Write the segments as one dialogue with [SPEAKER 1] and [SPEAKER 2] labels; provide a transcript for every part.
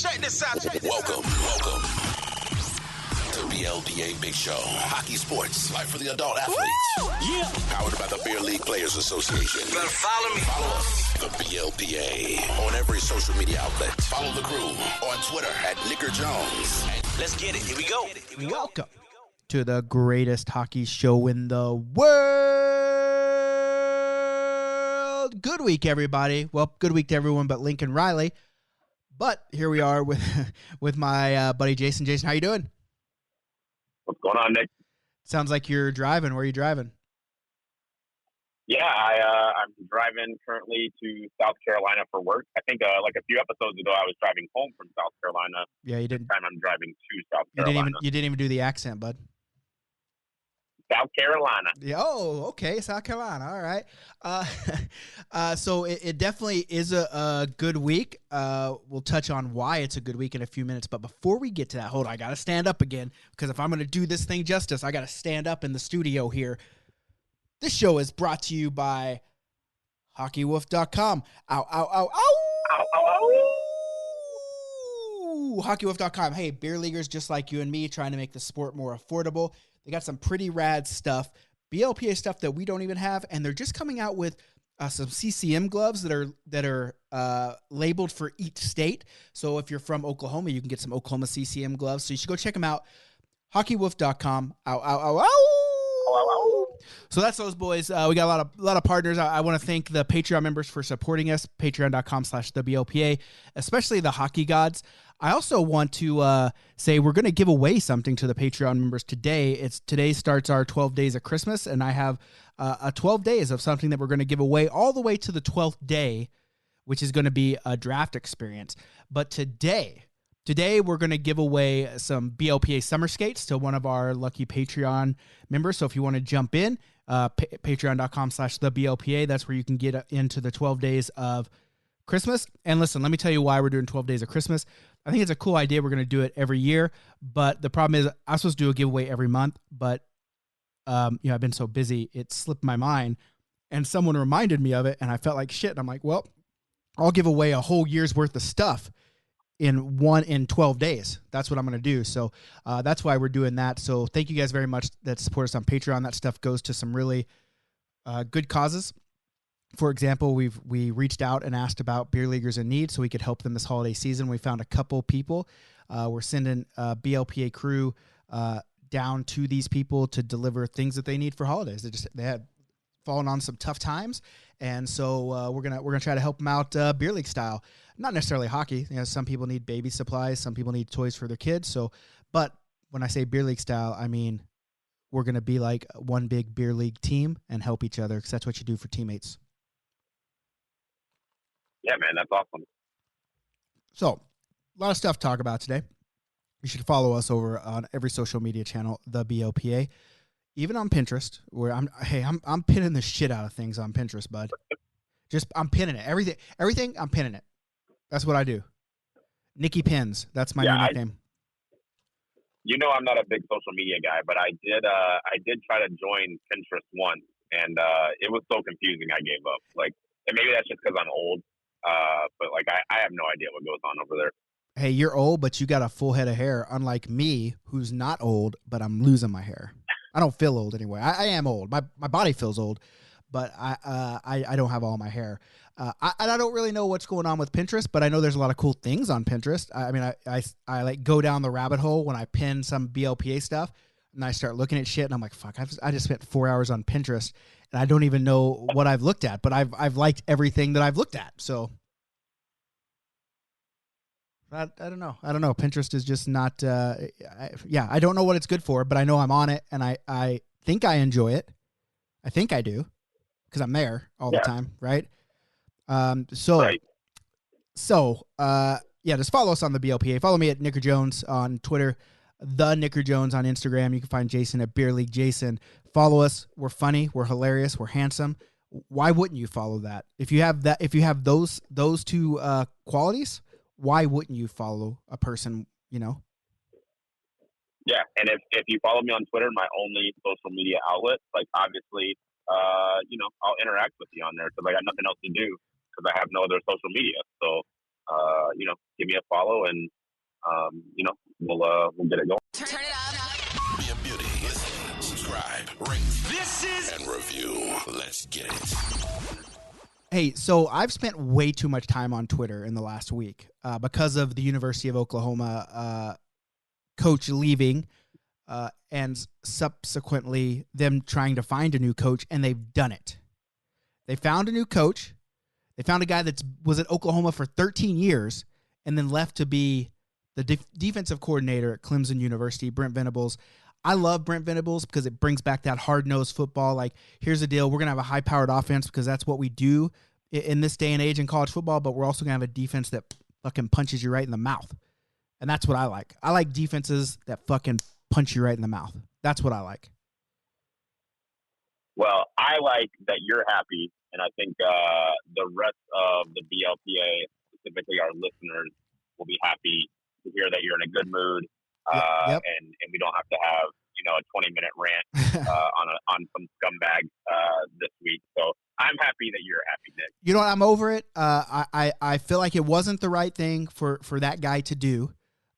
[SPEAKER 1] Check this out.
[SPEAKER 2] Welcome to BLPA Big Show. Hockey sports, life for the adult athlete.
[SPEAKER 1] Yeah.
[SPEAKER 2] Powered by the Beer League Players Association.
[SPEAKER 1] Better follow me.
[SPEAKER 2] Follow us, the BLPA, on every social media outlet. Follow the crew on Twitter at Nicker Jones.
[SPEAKER 1] Let's get it. Here we go.
[SPEAKER 3] Welcome to the greatest hockey show in the world. Good week, everybody. Well, good week to everyone but Lincoln Riley. But here we are with my buddy Jason. Jason, how you doing?
[SPEAKER 4] What's going on, Nick?
[SPEAKER 3] Sounds like you're driving. Where are you driving?
[SPEAKER 4] Yeah, I'm driving currently to South Carolina for work. I think like a few episodes ago, I was driving home from South Carolina.
[SPEAKER 3] Yeah, you didn't.
[SPEAKER 4] This time I'm driving to South Carolina.
[SPEAKER 3] You didn't even do the accent, bud.
[SPEAKER 4] South Carolina.
[SPEAKER 3] Yeah. Oh, okay. South Carolina. All right. So it definitely is a good week. We'll touch on why it's a good week in a few minutes. But before we get to that, hold on. I got to stand up again because if I'm going to do this thing justice, I got to stand up in the studio here. This show is brought to you by HockeyWolf.com. Ow, ow, ow, ow.
[SPEAKER 4] Ow, ow, ow.
[SPEAKER 3] HockeyWolf.com. Hey, beer leaguers just like you and me trying to make the sport more affordable. They got some pretty rad stuff, BLPA stuff that we don't even have, and they're just coming out with some CCM gloves that are labeled for each state. So if you're from Oklahoma, you can get some Oklahoma CCM gloves. So you should go check them out. HockeyWolf.com. Ow, ow, ow, ow. So that's those boys. We got a lot of partners. I want to thank the Patreon members for supporting us, patreon.com/WBLPA, especially the hockey gods. I also want to say we're going to give away something to the Patreon members today. Today starts our 12 days of Christmas, and I have a 12 days of something that we're going to give away all the way to the 12th day, which is going to be a draft experience. But today we're going to give away some BLPA summer skates to one of our lucky Patreon members. So if you want to jump in, patreon.com/theblpa, that's where you can get into the 12 days of Christmas. And listen, let me tell you why we're doing 12 days of Christmas. I think it's a cool idea. We're going to do it every year, but the problem is I'm supposed to do a giveaway every month, but I've been so busy, it slipped my mind, and someone reminded me of it, and I felt like shit. And I'm like, well, I'll give away a whole year's worth of stuff in 12 days. That's what I'm going to do. So that's why we're doing that. So thank you guys very much that support us on Patreon. That stuff goes to some really good causes. For example, we reached out and asked about beer leaguers in need so we could help them this holiday season. We found a couple people. We're sending a BLPA crew down to these people to deliver things that they need for holidays. They had fallen on some tough times, and so we're gonna try to help them out beer league style. Not necessarily hockey. Some people need baby supplies, some people need toys for their kids. So, but when I say beer league style, I mean we're gonna be like one big beer league team and help each other because that's what you do for teammates.
[SPEAKER 4] Yeah, man, that's awesome.
[SPEAKER 3] So, a lot of stuff to talk about today. You should follow us over on every social media channel, the BLPA, even on Pinterest, where I'm pinning the shit out of things on Pinterest, bud. I'm pinning it. Everything, I'm pinning it. That's what I do. Nikki Pins. That's my new nickname.
[SPEAKER 4] I'm not a big social media guy, but I did try to join Pinterest once, and it was so confusing I gave up. Like, and maybe that's just because I'm old. But like I have no idea what goes on over there.
[SPEAKER 3] Hey, you're old, but you got a full head of hair, unlike me, who's not old, but I'm losing my hair. I don't feel old anyway. I am old. My body feels old, but I don't have all my hair. I don't really know what's going on with Pinterest, but I know there's a lot of cool things on Pinterest. I mean, I like go down the rabbit hole when I pin some BLPA stuff, and I start looking at shit, and I'm like, fuck, I just spent 4 hours on Pinterest, and I don't even know what I've looked at, but I've liked everything that I've looked at. So I don't know. Pinterest is just not. I don't know what it's good for, but I know I'm on it, and I think I enjoy it. I think I do because I'm there all the time, right? Just follow us on the BLPA. Follow me at Nicker Jones on Twitter, the Nicker Jones on Instagram. You can find Jason at Beer League Jason. Follow us. We're funny. We're hilarious. We're handsome. Why wouldn't you follow that? If you have those two qualities, why wouldn't you follow a person?
[SPEAKER 4] Yeah, and if you follow me on Twitter, my only social media outlet, like obviously, I'll interact with you on there because I got nothing else to do because I have no other social media. So give me a follow and we'll get it going.
[SPEAKER 5] Turn it up.
[SPEAKER 2] Be a beauty. Listen, subscribe, rate, and review. Let's get it.
[SPEAKER 3] Hey, so I've spent way too much time on Twitter in the last week because of the University of Oklahoma coach leaving and subsequently them trying to find a new coach, and they've done it. They found a new coach. They found a guy that was at Oklahoma for 13 years and then left to be the defensive coordinator at Clemson University, Brent Venables. I love Brent Venables because it brings back that hard-nosed football. Like, here's the deal. We're going to have a high-powered offense because that's what we do in this day and age in college football, but we're also going to have a defense that fucking punches you right in the mouth. And that's what I like. I like defenses that fucking punch you right in the mouth. That's what I like.
[SPEAKER 4] Well, I like that you're happy, and I think the rest of the BLPA, specifically our listeners, will be happy to hear that you're in a good mood,
[SPEAKER 3] Yep.
[SPEAKER 4] and we don't have to have a 20-minute rant on some scumbag this week. So I'm happy that you're happy, Nick.
[SPEAKER 3] You know what? I'm over it. I feel like it wasn't the right thing for that guy to do,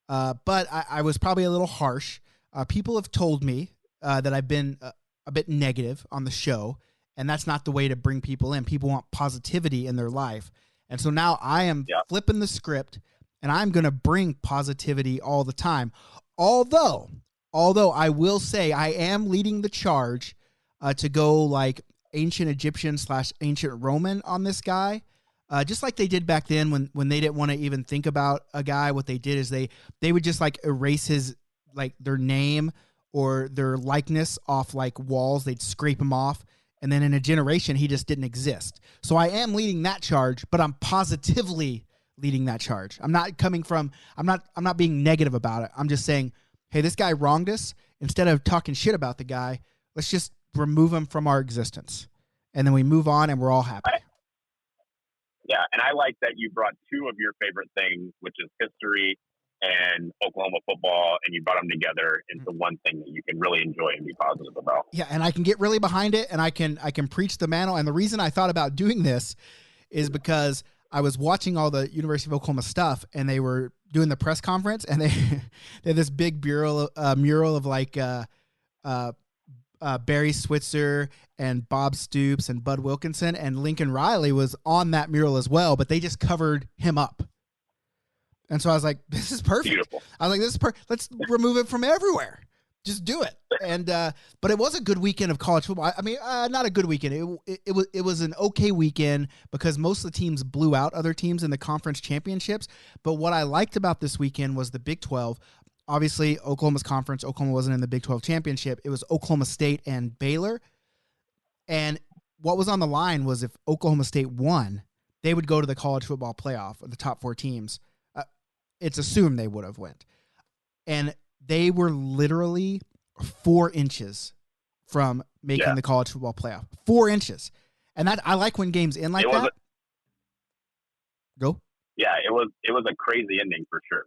[SPEAKER 3] but I was probably a little harsh. People have told me that I've been a bit negative on the show, and that's not the way to bring people in. People want positivity in their life. And so now I am flipping the script, and I'm going to bring positivity all the time. Although I will say I am leading the charge to go like ancient Egyptian / ancient Roman on this guy. Just like they did back then when they didn't want to even think about a guy. What they did is they would just like erase his, like their name or their likeness off like walls. They'd scrape him off. And then in a generation, he just didn't exist. So I am leading that charge, but I'm positively leading that charge. I'm not being negative about it. I'm just saying, hey, this guy wronged us. Instead of talking shit about the guy, let's just remove him from our existence. And then we move on and we're all happy.
[SPEAKER 4] Yeah, and I like that you brought two of your favorite things, which is history and Oklahoma football, and you brought them together into one thing that you can really enjoy and be positive about.
[SPEAKER 3] Yeah, and I can get really behind it, and I can preach the mantle. And the reason I thought about doing this is because I was watching all the University of Oklahoma stuff, and they were doing the press conference, and they had this big mural of like Barry Switzer and Bob Stoops and Bud Wilkinson, and Lincoln Riley was on that mural as well, but they just covered him up. And so I was like, this is perfect.
[SPEAKER 4] Beautiful.
[SPEAKER 3] I was like, this is perfect. Let's remove it from everywhere. Just do it. And but it was a good weekend of college football. I mean, not a good weekend. It was an okay weekend because most of the teams blew out other teams in the conference championships. But what I liked about this weekend was the Big 12. Obviously, Oklahoma's conference. Oklahoma wasn't in the Big 12 championship. It was Oklahoma State and Baylor. And what was on the line was if Oklahoma State won, they would go to the college football playoff, the top 4 teams. It's assumed they would have went. And they were literally 4 inches from making the college football playoff. 4 inches. And that I like when games end like that. Go.
[SPEAKER 4] Yeah, it was a crazy ending for sure.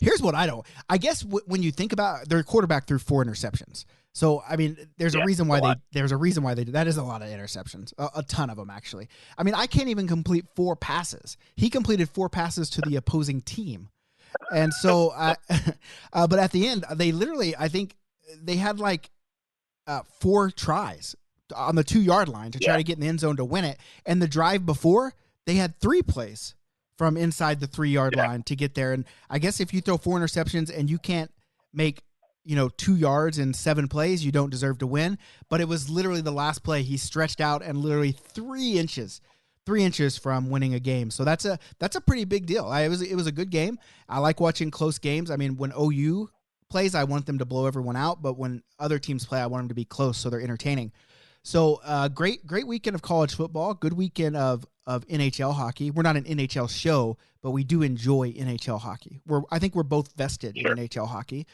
[SPEAKER 3] Here's what I don't. I guess when you think about their quarterback threw 4 interceptions. So I mean, there's a reason why they did. That is a lot of interceptions, a ton of them actually. I mean, I can't even complete 4 passes. He completed 4 passes to the opposing team, and so, but at the end, they literally, I think they had like 4 tries on the 2-yard line to try to get in the end zone to win it. And the drive before, they had 3 plays from inside the 3-yard line to get there. And I guess if you throw 4 interceptions and you can't make 2 yards in 7 plays, you don't deserve to win. But it was literally the last play. He stretched out and literally 3 inches from winning a game. So that's a pretty big deal. It was a good game. I like watching close games. I mean, when OU plays, I want them to blow everyone out. But when other teams play, I want them to be close so they're entertaining. So great weekend of college football. Good weekend of NHL hockey. We're not an NHL show, but we do enjoy NHL hockey. I think we're both vested in NHL hockey.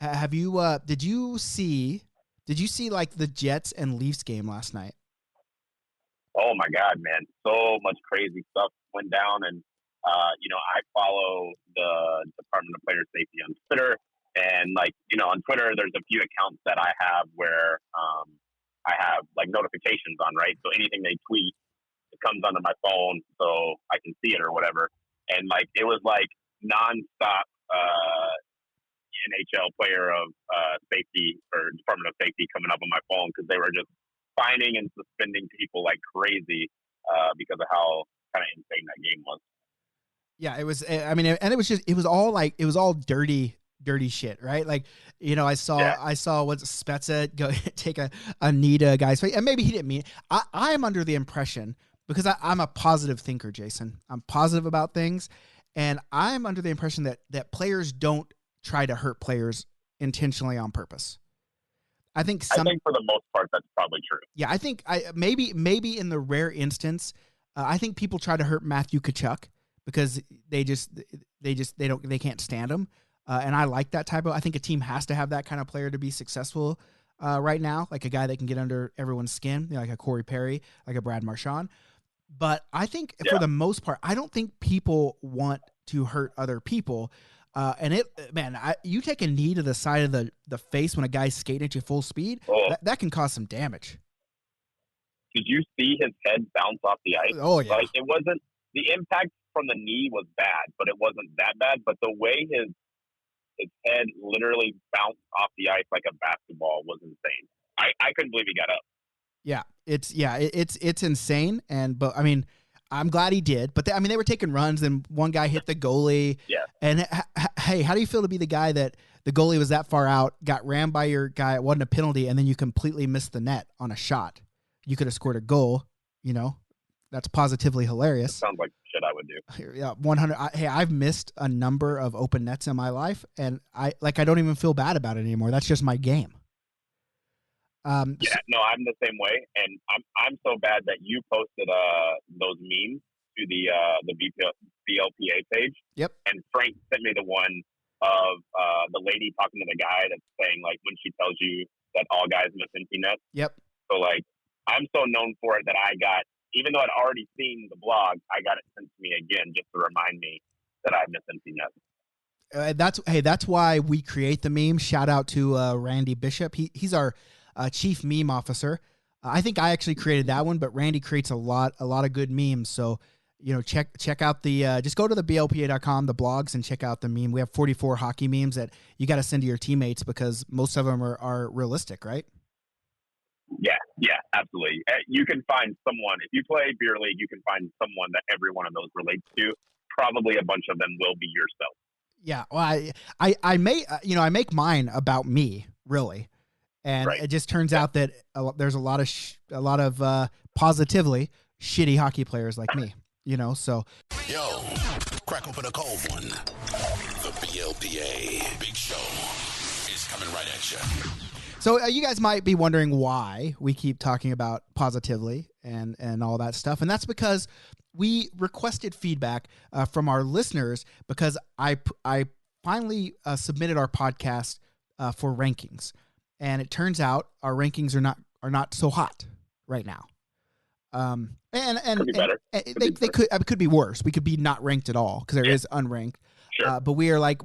[SPEAKER 3] Have you? Did you see like the Jets and Leafs game last night?
[SPEAKER 4] Oh my God, man! So much crazy stuff went down, and I follow the Department of Player Safety on Twitter, and on Twitter, there's a few accounts that I have where I have like notifications on, right? So anything they tweet, it comes onto my phone, so I can see it or whatever. and like it was like nonstop NHL player of safety or Department of Safety coming up on my phone because they were just finding and suspending people like crazy because of how kind of insane that game was.
[SPEAKER 3] Yeah, it was. I mean, and it was all dirty shit, right? Like, you know, I saw what's Spezza go take a knee to a guy's face, and maybe he didn't mean it. I am under the impression, because I'm a positive thinker, Jason. I'm positive about things, and I'm under the impression that players don't try to hurt players intentionally on purpose. I think
[SPEAKER 4] for the most part that's probably true.
[SPEAKER 3] Yeah, I think maybe in the rare instance, I think people try to hurt Matthew Tkachuk because they can't stand him. And I like that type of. I think a team has to have that kind of player to be successful right now, like a guy that can get under everyone's skin, you know, like a Corey Perry, like a Brad Marchand. But I think for the most part, I don't think people want to hurt other people. You take a knee to the side of the face when a guy's skating at you full speed, that can cause some damage.
[SPEAKER 4] Did you see his head bounce off the ice?
[SPEAKER 3] Oh yeah.
[SPEAKER 4] Like it wasn't, the impact from the knee was bad, but it wasn't that bad. But the way his head literally bounced off the ice like a basketball was insane. I couldn't believe he got up.
[SPEAKER 3] Yeah, it's insane. But I mean, I'm glad he did. But they were taking runs, and one guy hit the goalie.
[SPEAKER 4] Yeah.
[SPEAKER 3] And hey, how do you feel to be the guy that the goalie was that far out, got rammed by your guy, it wasn't a penalty, and then you completely missed the net on a shot? You could have scored a goal. You know, that's positively hilarious.
[SPEAKER 4] That sounds like shit I would do.
[SPEAKER 3] Yeah, 100. I've missed a number of open nets in my life, and I don't even feel bad about it anymore. That's just my game.
[SPEAKER 4] I'm the same way, and I'm so bad that you posted those memes to the BLPA page.
[SPEAKER 3] Yep.
[SPEAKER 4] And Frank sent me the one of the lady talking to the guy that's saying like when she tells you that all guys miss empty nets.
[SPEAKER 3] Yep.
[SPEAKER 4] So like I'm so known for it that I got, even though I'd already seen the blog, I got it sent to me again just to remind me that I miss empty nets.
[SPEAKER 3] That's why we create the meme. Shout out to Randy Bishop. He's our chief meme officer. I think I actually created that one, but Randy creates a lot of good memes. So, you know, check out the just go to the blpa.com, the blogs, and check out the meme. We have 44 hockey memes that you got to send to your teammates because most of them are realistic, right?
[SPEAKER 4] Yeah, absolutely. You can find someone, if you play beer league, you can find someone that every one of those relates to. Probably a bunch of them will be yourself.
[SPEAKER 3] Yeah, well, I make mine about me, really. And It just turns out that there's a lot of positively shitty hockey players like me, you know, so.
[SPEAKER 2] Yo, crack open a cold one. The BLPA Big Show is coming right at you.
[SPEAKER 3] So you guys might be wondering why we keep talking about positively and all that stuff. And that's because we requested feedback from our listeners because I finally submitted our podcast for rankings. And it turns out our rankings are not so hot right now. And
[SPEAKER 4] could be better.
[SPEAKER 3] They could be worse. We could be not ranked at all because there is unranked.
[SPEAKER 4] Sure.
[SPEAKER 3] But we are like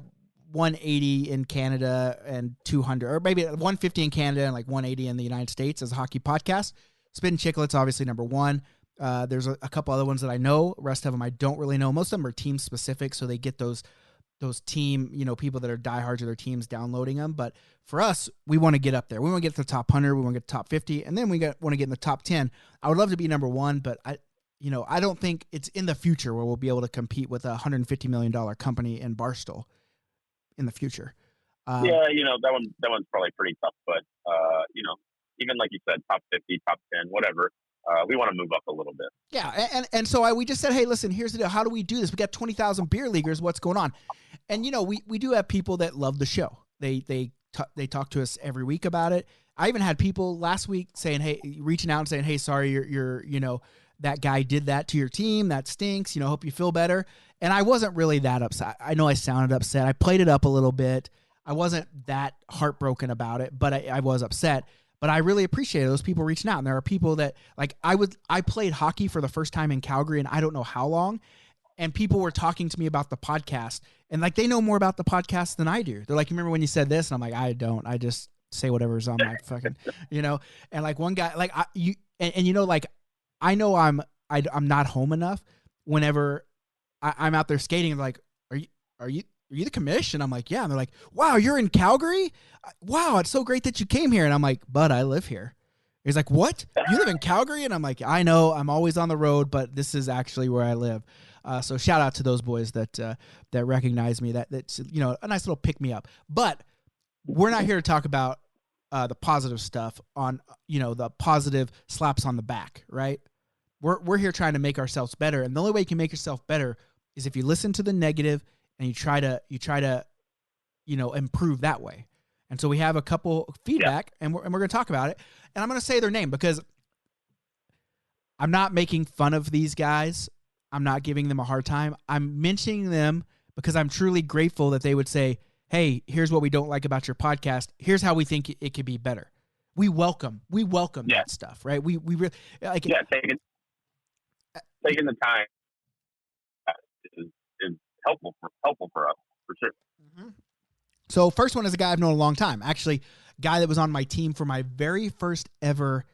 [SPEAKER 3] 180 in Canada and 200, or maybe 150 in Canada and like 180 in the United States as a hockey podcast. Spin Chicklets, obviously number one. There's a couple other ones that I know. The rest of them I don't really know. Most of them are team specific, so they get those team, you know, people that are diehards of their teams downloading them. But for us, we want to get up there. We want to get to the top 100. We want to get to the top 50, and then we want to get in the top 10. I would love to be number one, but I don't think it's in the future where we'll be able to compete with a $150 million company in Barstool in the future.
[SPEAKER 4] That one's probably pretty tough, but even like you said, top 50, top 10, whatever. We want to move up a little bit.
[SPEAKER 3] Yeah, and so we just said, hey, listen, here's the deal. How do we do this? We got 20,000 beer leaguers. What's going on? And you know, we do have people that love the show. They talk to us every week about it. I even had people last week saying, hey, reaching out and saying, hey, sorry, you're that guy did that to your team. That stinks. You know, hope you feel better. And I wasn't really that upset. I know I sounded upset. I played it up a little bit. I wasn't that heartbroken about it, but I was upset. But I really appreciate those people reaching out. And there are people that, like, I played hockey for the first time in Calgary, and I don't know how long. And people were talking to me about the podcast, and like they know more about the podcast than I do. They're like, "You remember when you said this?" And I'm like, "I don't. I just say whatever's on my fucking, you know." And like one guy, like I know I'm not home enough. Whenever I'm out there skating and like, are you the commish? And I'm like, yeah. And they're like, wow, you're in Calgary? Wow, it's so great that you came here. And I'm like, but I live here. He's like, what? You live in Calgary? And I'm like, I know, I'm always on the road, but this is actually where I live. So shout out to those boys that recognize me. That's a nice little pick me up. But we're not here to talk about the positive stuff on the positive slaps on the back, right? We're here trying to make ourselves better, and the only way you can make yourself better is if you listen to the negative and you try to improve that way. And so we have a couple feedback, and we're going to talk about it. And I'm going to say their name because I'm not making fun of these guys. I'm not giving them a hard time. I'm mentioning them because I'm truly grateful that they would say, hey, here's what we don't like about your podcast. Here's how we think it could be better. We welcome that stuff, right? We really like it.
[SPEAKER 4] Taking the time is helpful for us, for sure.
[SPEAKER 3] Mm-hmm. So first one is a guy I've known a long time. Actually, guy that was on my team for my very first ever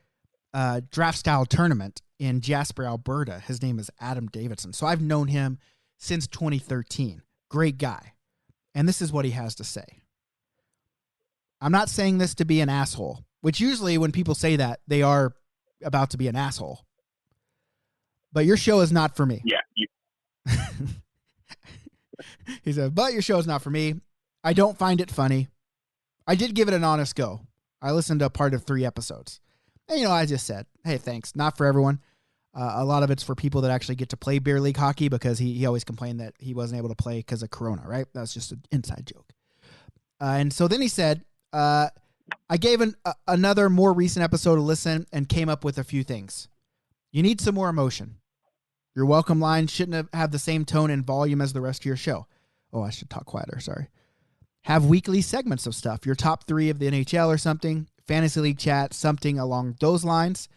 [SPEAKER 3] draft style tournament in Jasper, Alberta. His name is Adam Davidson. So I've known him since 2013. Great guy. And this is what he has to say. I'm not saying this to be an asshole, which usually when people say that, they are about to be an asshole. But your show is not for me.
[SPEAKER 4] Yeah.
[SPEAKER 3] He said, but your show is not for me. I don't find it funny. I did give it an honest go. I listened to part of 3 episodes. And, I just said, hey, thanks. Not for everyone. A lot of it's for people that actually get to play beer league hockey because he always complained that he wasn't able to play because of Corona, right? That's just an inside joke. And so then he said, I gave another more recent episode a listen and came up with a few things. You need some more emotion. Your welcome line shouldn't have the same tone and volume as the rest of your show. Oh, I should talk quieter. Sorry. Have weekly segments of stuff. Your top 3 of the NHL or something. Fantasy League chat, something along those lines.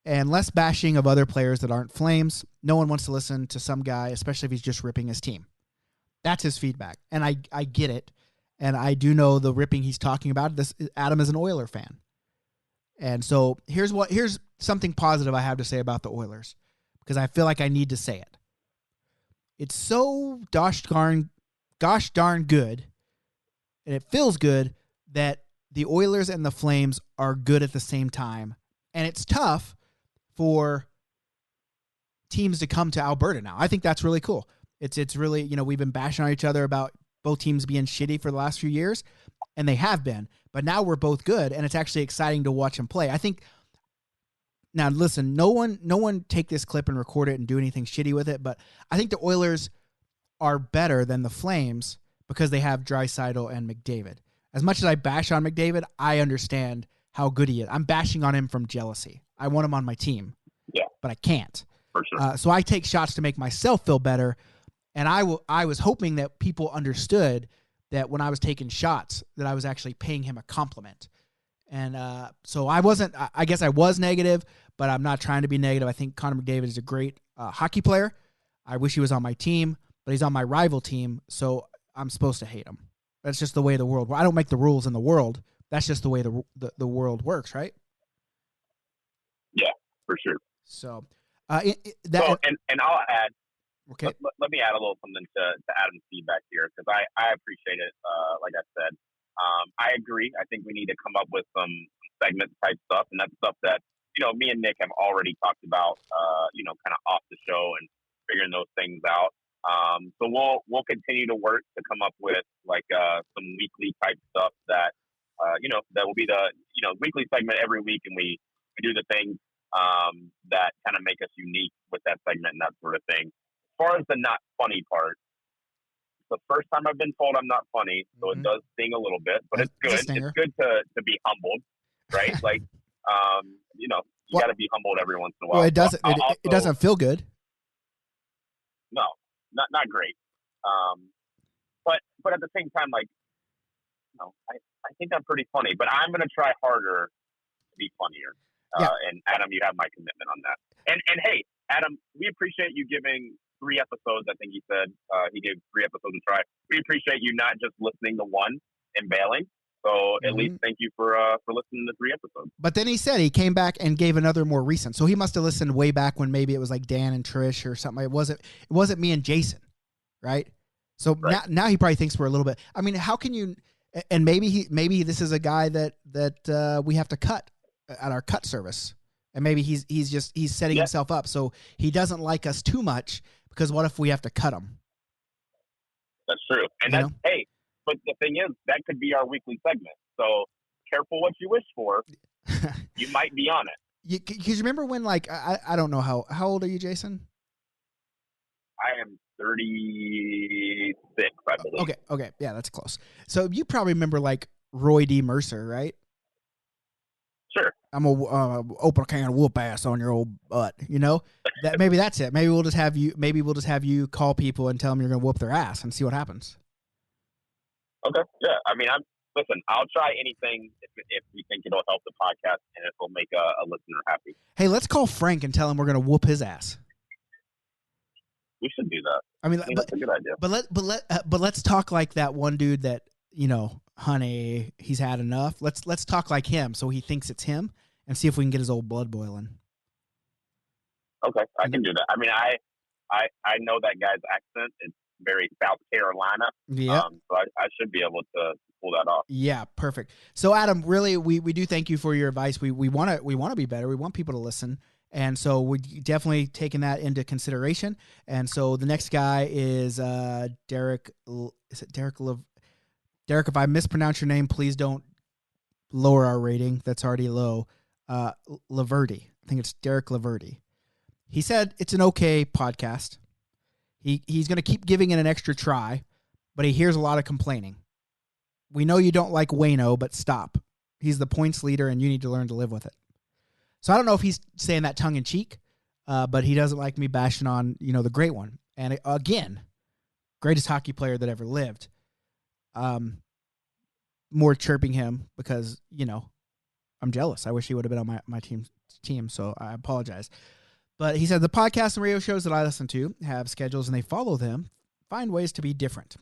[SPEAKER 3] And less bashing of other players that aren't Flames. No one wants to listen to some guy, especially if he's just ripping his team. That's his feedback. And I get it. And I do know the ripping he's talking about. Adam is an Oiler fan. And so here's something positive I have to say about the Oilers, because I feel like I need to say it. It's so gosh darn good, and it feels good that the Oilers and the Flames are good at the same time. And it's tough for teams to come to Alberta now. I think that's really cool. It's really, we've been bashing on each other about both teams being shitty for the last few years, and they have been. But now we're both good, and it's actually exciting to watch them play. I think. Now, listen, no one take this clip and record it and do anything shitty with it, but I think the Oilers are better than the Flames because they have Draisaitl and McDavid. As much as I bash on McDavid, I understand how good he is. I'm bashing on him from jealousy. I want him on my team, but I can't.
[SPEAKER 4] For sure.
[SPEAKER 3] So I take shots to make myself feel better, and I was hoping that people understood that when I was taking shots that I was actually paying him a compliment. And so I guess I was negative, but I'm not trying to be negative. I think Connor McDavid is a great hockey player. I wish he was on my team, but he's on my rival team, so I'm supposed to hate him. That's just the way the world. I don't make the rules in the world. That's just the way the world works, right?
[SPEAKER 4] Yeah, for sure.
[SPEAKER 3] So,
[SPEAKER 4] and I'll add.
[SPEAKER 3] Okay.
[SPEAKER 4] Let me add a little something to Adam's feedback here, because I appreciate it. Like I said. I agree. I think we need to come up with some segment type stuff, and that's stuff that, me and Nick have already talked about, kind of off the show and figuring those things out. So we'll continue to work to come up with some weekly type stuff that, that will be the, weekly segment every week, and we do the things that kind of make us unique with that segment and that sort of thing. As far as the not funny part, the first time I've been told I'm not funny, so it does sting a little bit, but it's good. It's good to be humbled, right? You got to be humbled every once in a while.
[SPEAKER 3] Well, it doesn't. It doesn't feel good.
[SPEAKER 4] No, not great. But at the same time, I think I'm pretty funny, but I'm going to try harder to be funnier. And Adam, you have my commitment on that. And hey, Adam, we appreciate you giving 3 episodes. I think he said he gave 3 episodes a try. We appreciate you not just listening to one and bailing, So at
[SPEAKER 3] Mhm.
[SPEAKER 4] least thank you for listening to 3 episodes.
[SPEAKER 3] But then he said he came back and gave another more recent. So he must have listened way back when maybe it was like Dan and Trish or something. It wasn't me and Jason, right? So
[SPEAKER 4] Right.
[SPEAKER 3] now he probably thinks we're a little bit. I mean, how can you? And maybe this is a guy that we have to cut at our cut service, and maybe he's setting
[SPEAKER 4] Yeah.
[SPEAKER 3] himself up so he doesn't like us too much, because what if we have to cut him?
[SPEAKER 4] That's true. And
[SPEAKER 3] You
[SPEAKER 4] that's, hey, but the thing is, that could be our weekly segment. So careful what you wish for. You might be on it.
[SPEAKER 3] Because remember when, like, I don't know how old are you, Jason?
[SPEAKER 4] I am 36, I believe.
[SPEAKER 3] Okay, yeah, that's close. So you probably remember like Roy D. Mercer, right?
[SPEAKER 4] Sure.
[SPEAKER 3] I'm a open a can of whoop ass on your old butt. You know that maybe that's it. Maybe we'll just have you call people and tell them you're gonna whoop their ass and see what happens.
[SPEAKER 4] Okay. Yeah. I mean, listen. I'll try anything if you think it'll help the podcast and it will make a listener happy.
[SPEAKER 3] Hey, let's call Frank and tell him we're gonna whoop his ass.
[SPEAKER 4] We should do that.
[SPEAKER 3] I mean,
[SPEAKER 4] that's a good idea.
[SPEAKER 3] but let's talk like that one dude that, you know, honey, he's had enough. Let's talk like him so he thinks it's him, and see if we can get his old blood boiling.
[SPEAKER 4] Okay, I can do that. I mean, I know that guy's accent. It's very South Carolina.
[SPEAKER 3] Yeah.
[SPEAKER 4] So I should be able to pull that off.
[SPEAKER 3] Yeah, perfect. So Adam, really, we do thank you for your advice. We want to be better. We want people to listen. And so we're definitely taking that into consideration. And so the next guy is Derek. Is it Derek? Derek, if I mispronounce your name, please don't lower our rating. That's already low. Laverty. I think it's Derek Laverty. He said it's an okay podcast. He's going to keep giving it an extra try, but he hears a lot of complaining. We know you don't like Wayno, but stop. He's the points leader, and you need to learn to live with it. So I don't know if he's saying that tongue in cheek, but he doesn't like me bashing on, you know, the great one. And again, greatest hockey player that ever lived. More chirping him because, you know, I'm jealous. I wish he would have been on my team, so I apologize. But he said the podcasts and radio shows that I listen to have schedules and they follow them, find ways to be different.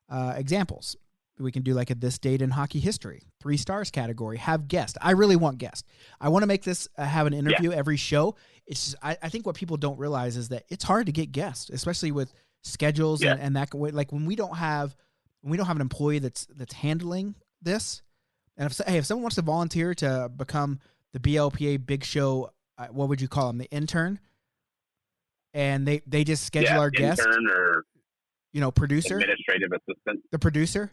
[SPEAKER 3] Examples. We can do like a this date in hockey history, 3 stars category, have guests. I really want guests. I want to make this have an interview every show. It's just, I think what people don't realize is that it's hard to get guests, especially with schedules and that. Like when we don't have an employee that's handling this. And if someone wants to volunteer to become the BLPA Big Show, what would you call them? The intern, and they just schedule our guest,
[SPEAKER 4] intern or,
[SPEAKER 3] you know, producer,
[SPEAKER 4] administrative assistant,
[SPEAKER 3] the producer.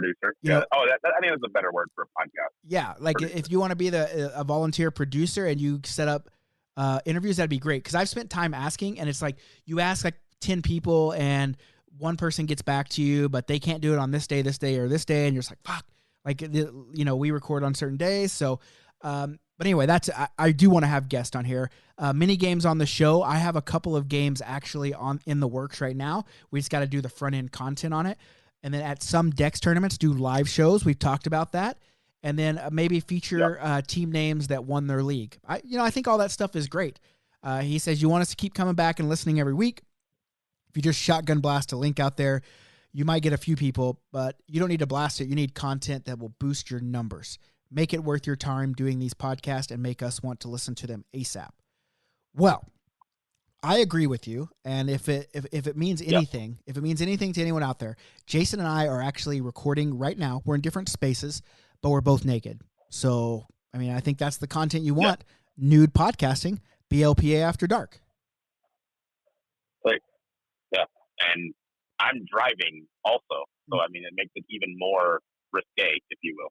[SPEAKER 4] You know, I think that's a better word for a podcast.
[SPEAKER 3] Yeah, like producer. If you want to be a volunteer producer and you set up interviews, that'd be great. Because I've spent time asking, and it's like you ask like 10 people, and one person gets back to you, but they can't do it on this day, or this day, and you're just like, fuck. Like, you know, we record on certain days, so. But anyway, I do want to have guests on here. Mini games on the show. I have a couple of games actually in the works right now. We just got to do the front end content on it. And then at some Dex tournaments, do live shows. We've talked about that. And then maybe feature team names that won their league. I think all that stuff is great. He says, you want us to keep coming back and listening every week. If you just shotgun blast a link out there, you might get a few people, but you don't need to blast it. You need content that will boost your numbers. Make it worth your time doing these podcasts and make us want to listen to them ASAP. Well, I agree with you, and if it means anything, if it means anything to anyone out there, Jason and I are actually recording right now. We're in different spaces, but we're both naked. So, I mean, I think that's the content you want. Nude podcasting, BLPA After Dark.
[SPEAKER 4] Like, yeah, and I'm driving also, so I mean, it makes it even more risque, if you will.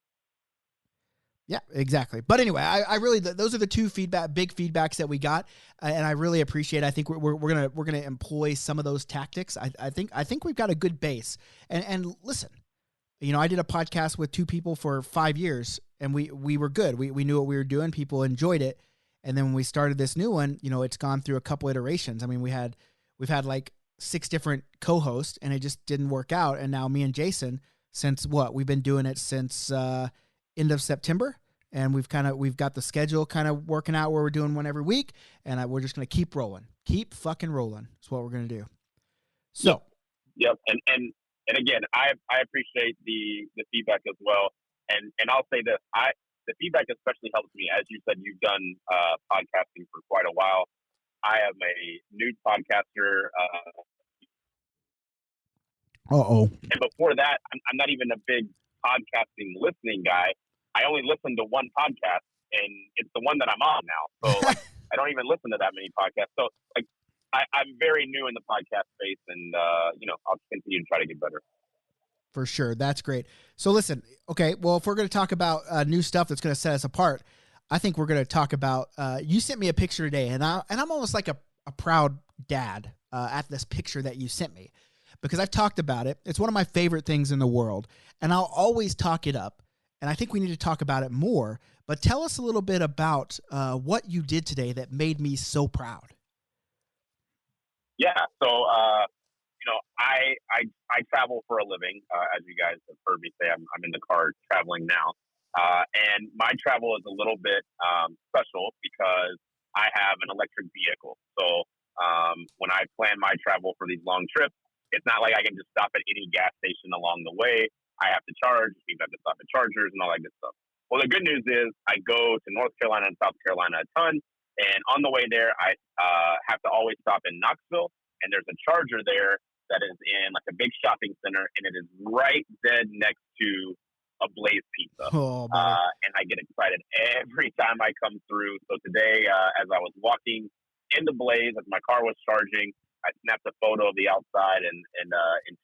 [SPEAKER 3] Yeah, exactly. But anyway, I really, those are the two big feedbacks that we got, and I really appreciate it. I think we're gonna employ some of those tactics. I think we've got a good base. And listen, you know, I did a podcast with 2 people for 5 years, and we were good. We knew what we were doing. People enjoyed it, and then when we started this new one, you know, it's gone through a couple iterations. I mean, we've had like 6 different co-hosts, and it just didn't work out. And now me and Jason, since we've been doing it since end of September, and we've got the schedule kind of working out where we're doing one every week, and we're just going to keep fucking rolling. That's what we're going to do. So,
[SPEAKER 4] yep. And And again, I appreciate the feedback as well. And I'll say this, the feedback especially helps me. As you said, you've done podcasting for quite a while. I am a new podcaster. And before that, I'm not even a big podcasting listening guy. I only listen to one podcast, and it's the one that I'm on now. So like, I don't even listen to that many podcasts. So like, I'm very new in the podcast space, and I'll continue to try to get better.
[SPEAKER 3] For sure. That's great. So listen, okay, well, if we're going to talk about new stuff that's going to set us apart, I think we're going to talk about, you sent me a picture today, and I'm almost like a proud dad at this picture that you sent me, because I've talked about it. It's one of my favorite things in the world, and I'll always talk it up, and I think we need to talk about it more. But tell us a little bit about what you did today that made me so proud.
[SPEAKER 4] Yeah, so I travel for a living, as you guys have heard me say. I'm in the car traveling now, and my travel is a little bit special because I have an electric vehicle. So when I plan my travel for these long trips, it's not like I can just stop at any gas station along the way. I have to charge. You have to stop at chargers and all that good stuff. Well, the good news is I go to North Carolina and South Carolina a ton, and on the way there, I have to always stop in Knoxville, and there's a charger there that is in like a big shopping center, and it is right dead next to a Blaze Pizza. And I get excited every time I come through. So today, as I was walking into Blaze, as my car was charging, I snapped a photo of the outside and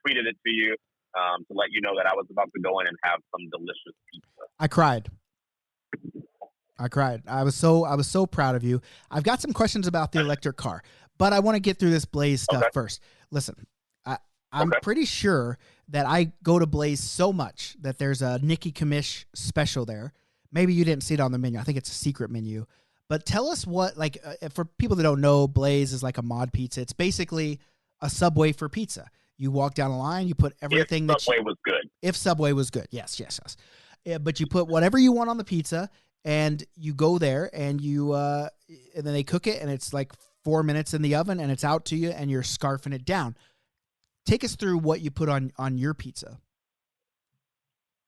[SPEAKER 4] tweeted it to you to let you know that I was about to go in and have some delicious pizza.
[SPEAKER 3] I cried. I was so proud of you. I've got some questions about the electric car, but I want to get through this Blaze stuff first. Listen, I'm pretty sure that I go to Blaze so much that there's a Nikki Commish special there. Maybe you didn't see it on the menu. I think it's a secret menu. But tell us what, like, for people that don't know, Blaze is like a mod pizza. It's basically a Subway for pizza. You walk down a line, you put everything
[SPEAKER 4] if Subway was good.
[SPEAKER 3] If Subway was good, yes. Yeah, but you put whatever you want on the pizza, and you go there, and you and then they cook it, and it's like 4 minutes in the oven, and it's out to you, and you're scarfing it down. Take us through what you put on your pizza.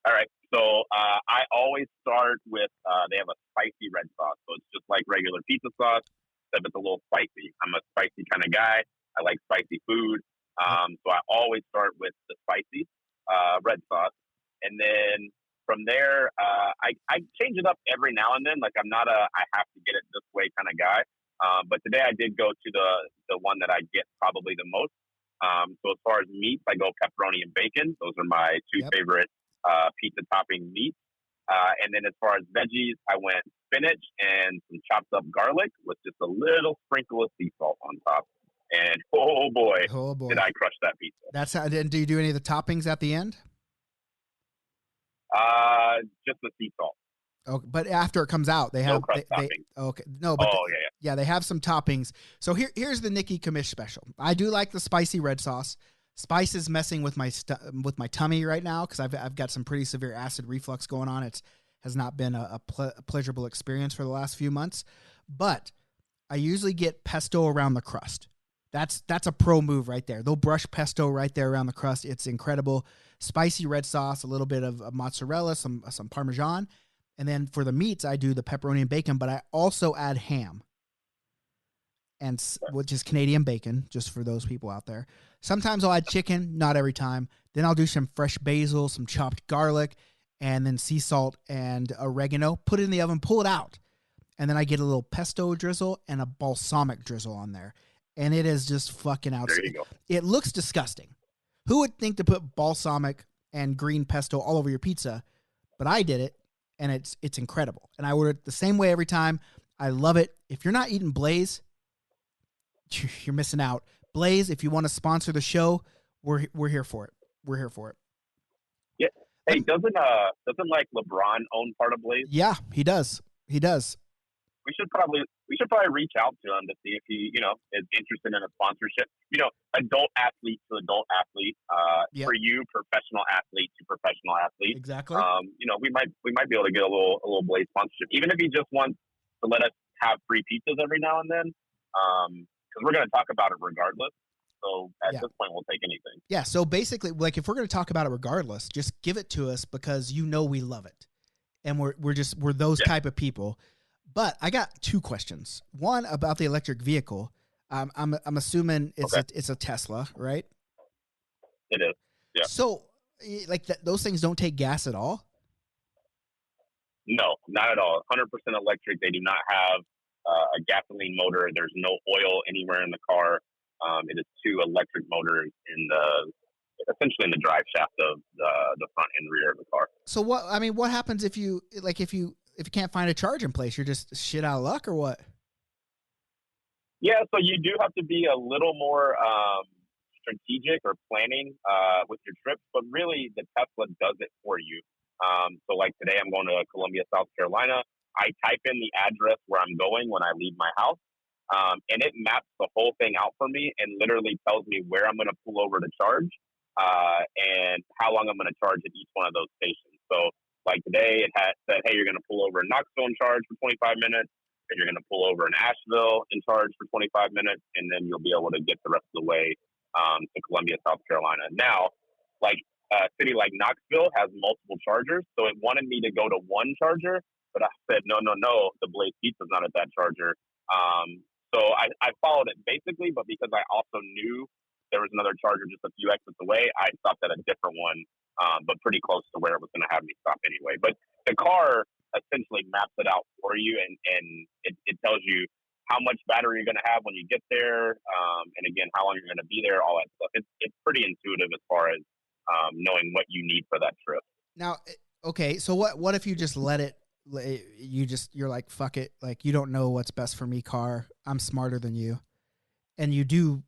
[SPEAKER 4] All right. So I always start with, they have a spicy red sauce. So it's just like regular pizza sauce, except it's a little spicy. I'm a spicy kind of guy. I like spicy food. So I always start with the spicy red sauce. And then from there, I change it up every now and then. Like I'm not I have to get it this way kind of guy. But today I did go to the one that I get probably the most. So as far as meats, I go pepperoni and bacon. Those are my two favorite pizza topping meats. And then as far as veggies, I went spinach and some chopped up garlic with just a little sprinkle of sea salt on top. And oh boy, did I crush that pizza.
[SPEAKER 3] That's how. And do you do any of the toppings at the end?
[SPEAKER 4] Just the sea salt.
[SPEAKER 3] Okay, but after it comes out, they have they have some toppings. So here's the Nikki Commish special. I do like the spicy red sauce. Spice is messing with my tummy right now because I've got some pretty severe acid reflux going on. It has not been a pleasurable experience for the last few months, but I usually get pesto around the crust. That's a pro move right there. They'll brush pesto right there around the crust. It's incredible. Spicy red sauce, a little bit of mozzarella, some Parmesan. And then for the meats, I do the pepperoni and bacon, but I also add ham, which is Canadian bacon, just for those people out there. Sometimes I'll add chicken, not every time. Then I'll do some fresh basil, some chopped garlic, and then sea salt and oregano. Put it in the oven, pull it out. And then I get a little pesto drizzle and a balsamic drizzle on there. And it is just fucking outstanding.
[SPEAKER 4] There you go.
[SPEAKER 3] It looks disgusting. Who would think to put balsamic and green pesto all over your pizza? But I did it. And it's incredible. And I order it the same way every time. I love it. If you're not eating Blaze, you're missing out. Blaze, if you want to sponsor the show, we're here for it. We're here for it.
[SPEAKER 4] Yeah. Hey, doesn't like LeBron own part of Blaze?
[SPEAKER 3] Yeah, he does. He does.
[SPEAKER 4] We should probably reach out to him to see if he, is interested in a sponsorship. Adult athlete to adult athlete. For you, professional athlete to professional athlete.
[SPEAKER 3] Exactly.
[SPEAKER 4] We might be able to get a little Blaze sponsorship, even if he just wants to let us have free pizzas every now and then. Because we're going to talk about it regardless. So at
[SPEAKER 3] Yeah.
[SPEAKER 4] this point, we'll take anything.
[SPEAKER 3] Yeah. So basically, like, if we're going to talk about it regardless, just give it to us because we love it. And we're those type of people. But I got two questions. One about the electric vehicle. I'm assuming it's a Tesla, right?
[SPEAKER 4] It is. Yeah.
[SPEAKER 3] So like those things don't take gas at all?
[SPEAKER 4] No, not at all. 100% electric. They do not have a gasoline motor. There's no oil anywhere in the car. It is two electric motors essentially in the drive shaft of the front and rear of the car.
[SPEAKER 3] So what happens if you can't find a charging place? You're just shit out of luck or what?
[SPEAKER 4] Yeah, so you do have to be a little more strategic or planning with your trips, but really the Tesla does it for you. So like today I'm going to Columbia, South Carolina. I type in the address where I'm going when I leave my house, and it maps the whole thing out for me and literally tells me where I'm going to pull over to charge and how long I'm going to charge at each one of those stations. So like today it had said, hey, you're going to pull over in Knoxville and charge for 25 minutes. And you're going to pull over in Asheville and charge for 25 minutes, and then you'll be able to get the rest of the way to Columbia, South Carolina. Now, like a city like Knoxville has multiple chargers, so it wanted me to go to one charger, but I said, no, the Blaze Pizza's not at that charger. So I followed it basically, but because I also knew there was another charger just a few exits away, I stopped at a different one, but pretty close to where it was going to have me stop anyway. But the car essentially maps it out for you, and it tells you how much battery you're going to have when you get there, and again, how long you're going to be there, all that stuff. It's pretty intuitive as far as knowing what you need for that trip.
[SPEAKER 3] Now, okay, so what if you just let it? You're like, fuck it, like you don't know what's best for me, car. I'm smarter than you, and you do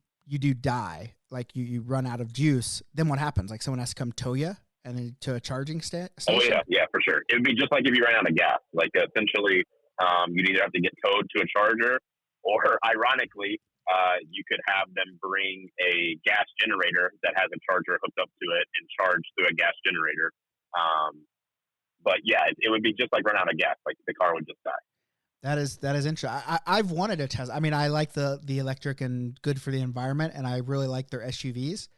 [SPEAKER 3] die, like you run out of juice. Then what happens? Like someone has to come tow you and then to a charging station?
[SPEAKER 4] Oh yeah, for sure. It would be just like if you ran out of gas. Like essentially, you'd either have to get towed to a charger, or ironically, you could have them bring a gas generator that has a charger hooked up to it and charge through a gas generator. But yeah, it would be just like run out of gas. Like the car would just die.
[SPEAKER 3] That is interesting. I've wanted a Tesla. I mean, I like the electric and good for the environment, and I really like their SUVs,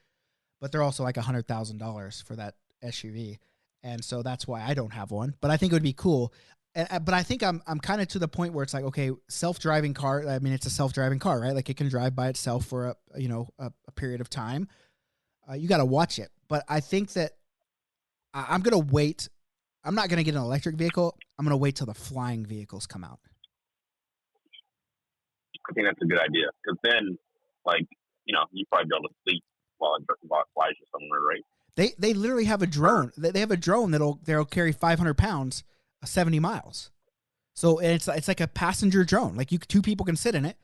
[SPEAKER 3] but they're also like $100,000 for that SUV, and so that's why I don't have one. But I think it would be cool. But I think I'm kind of to the point where it's like, okay, self-driving car. I mean, it's a self-driving car, right? Like it can drive by itself for a period of time. You got to watch it. But I think that I'm gonna wait. I'm not gonna get an electric vehicle. I'm gonna wait till the flying vehicles come out.
[SPEAKER 4] I think that's a good idea, because then, like, you probably be able to sleep while it flies you somewhere, right?
[SPEAKER 3] They literally have a drone. They have a drone that'll carry 500 pounds, 70 miles. So it's like a passenger drone. Like two people can sit in it,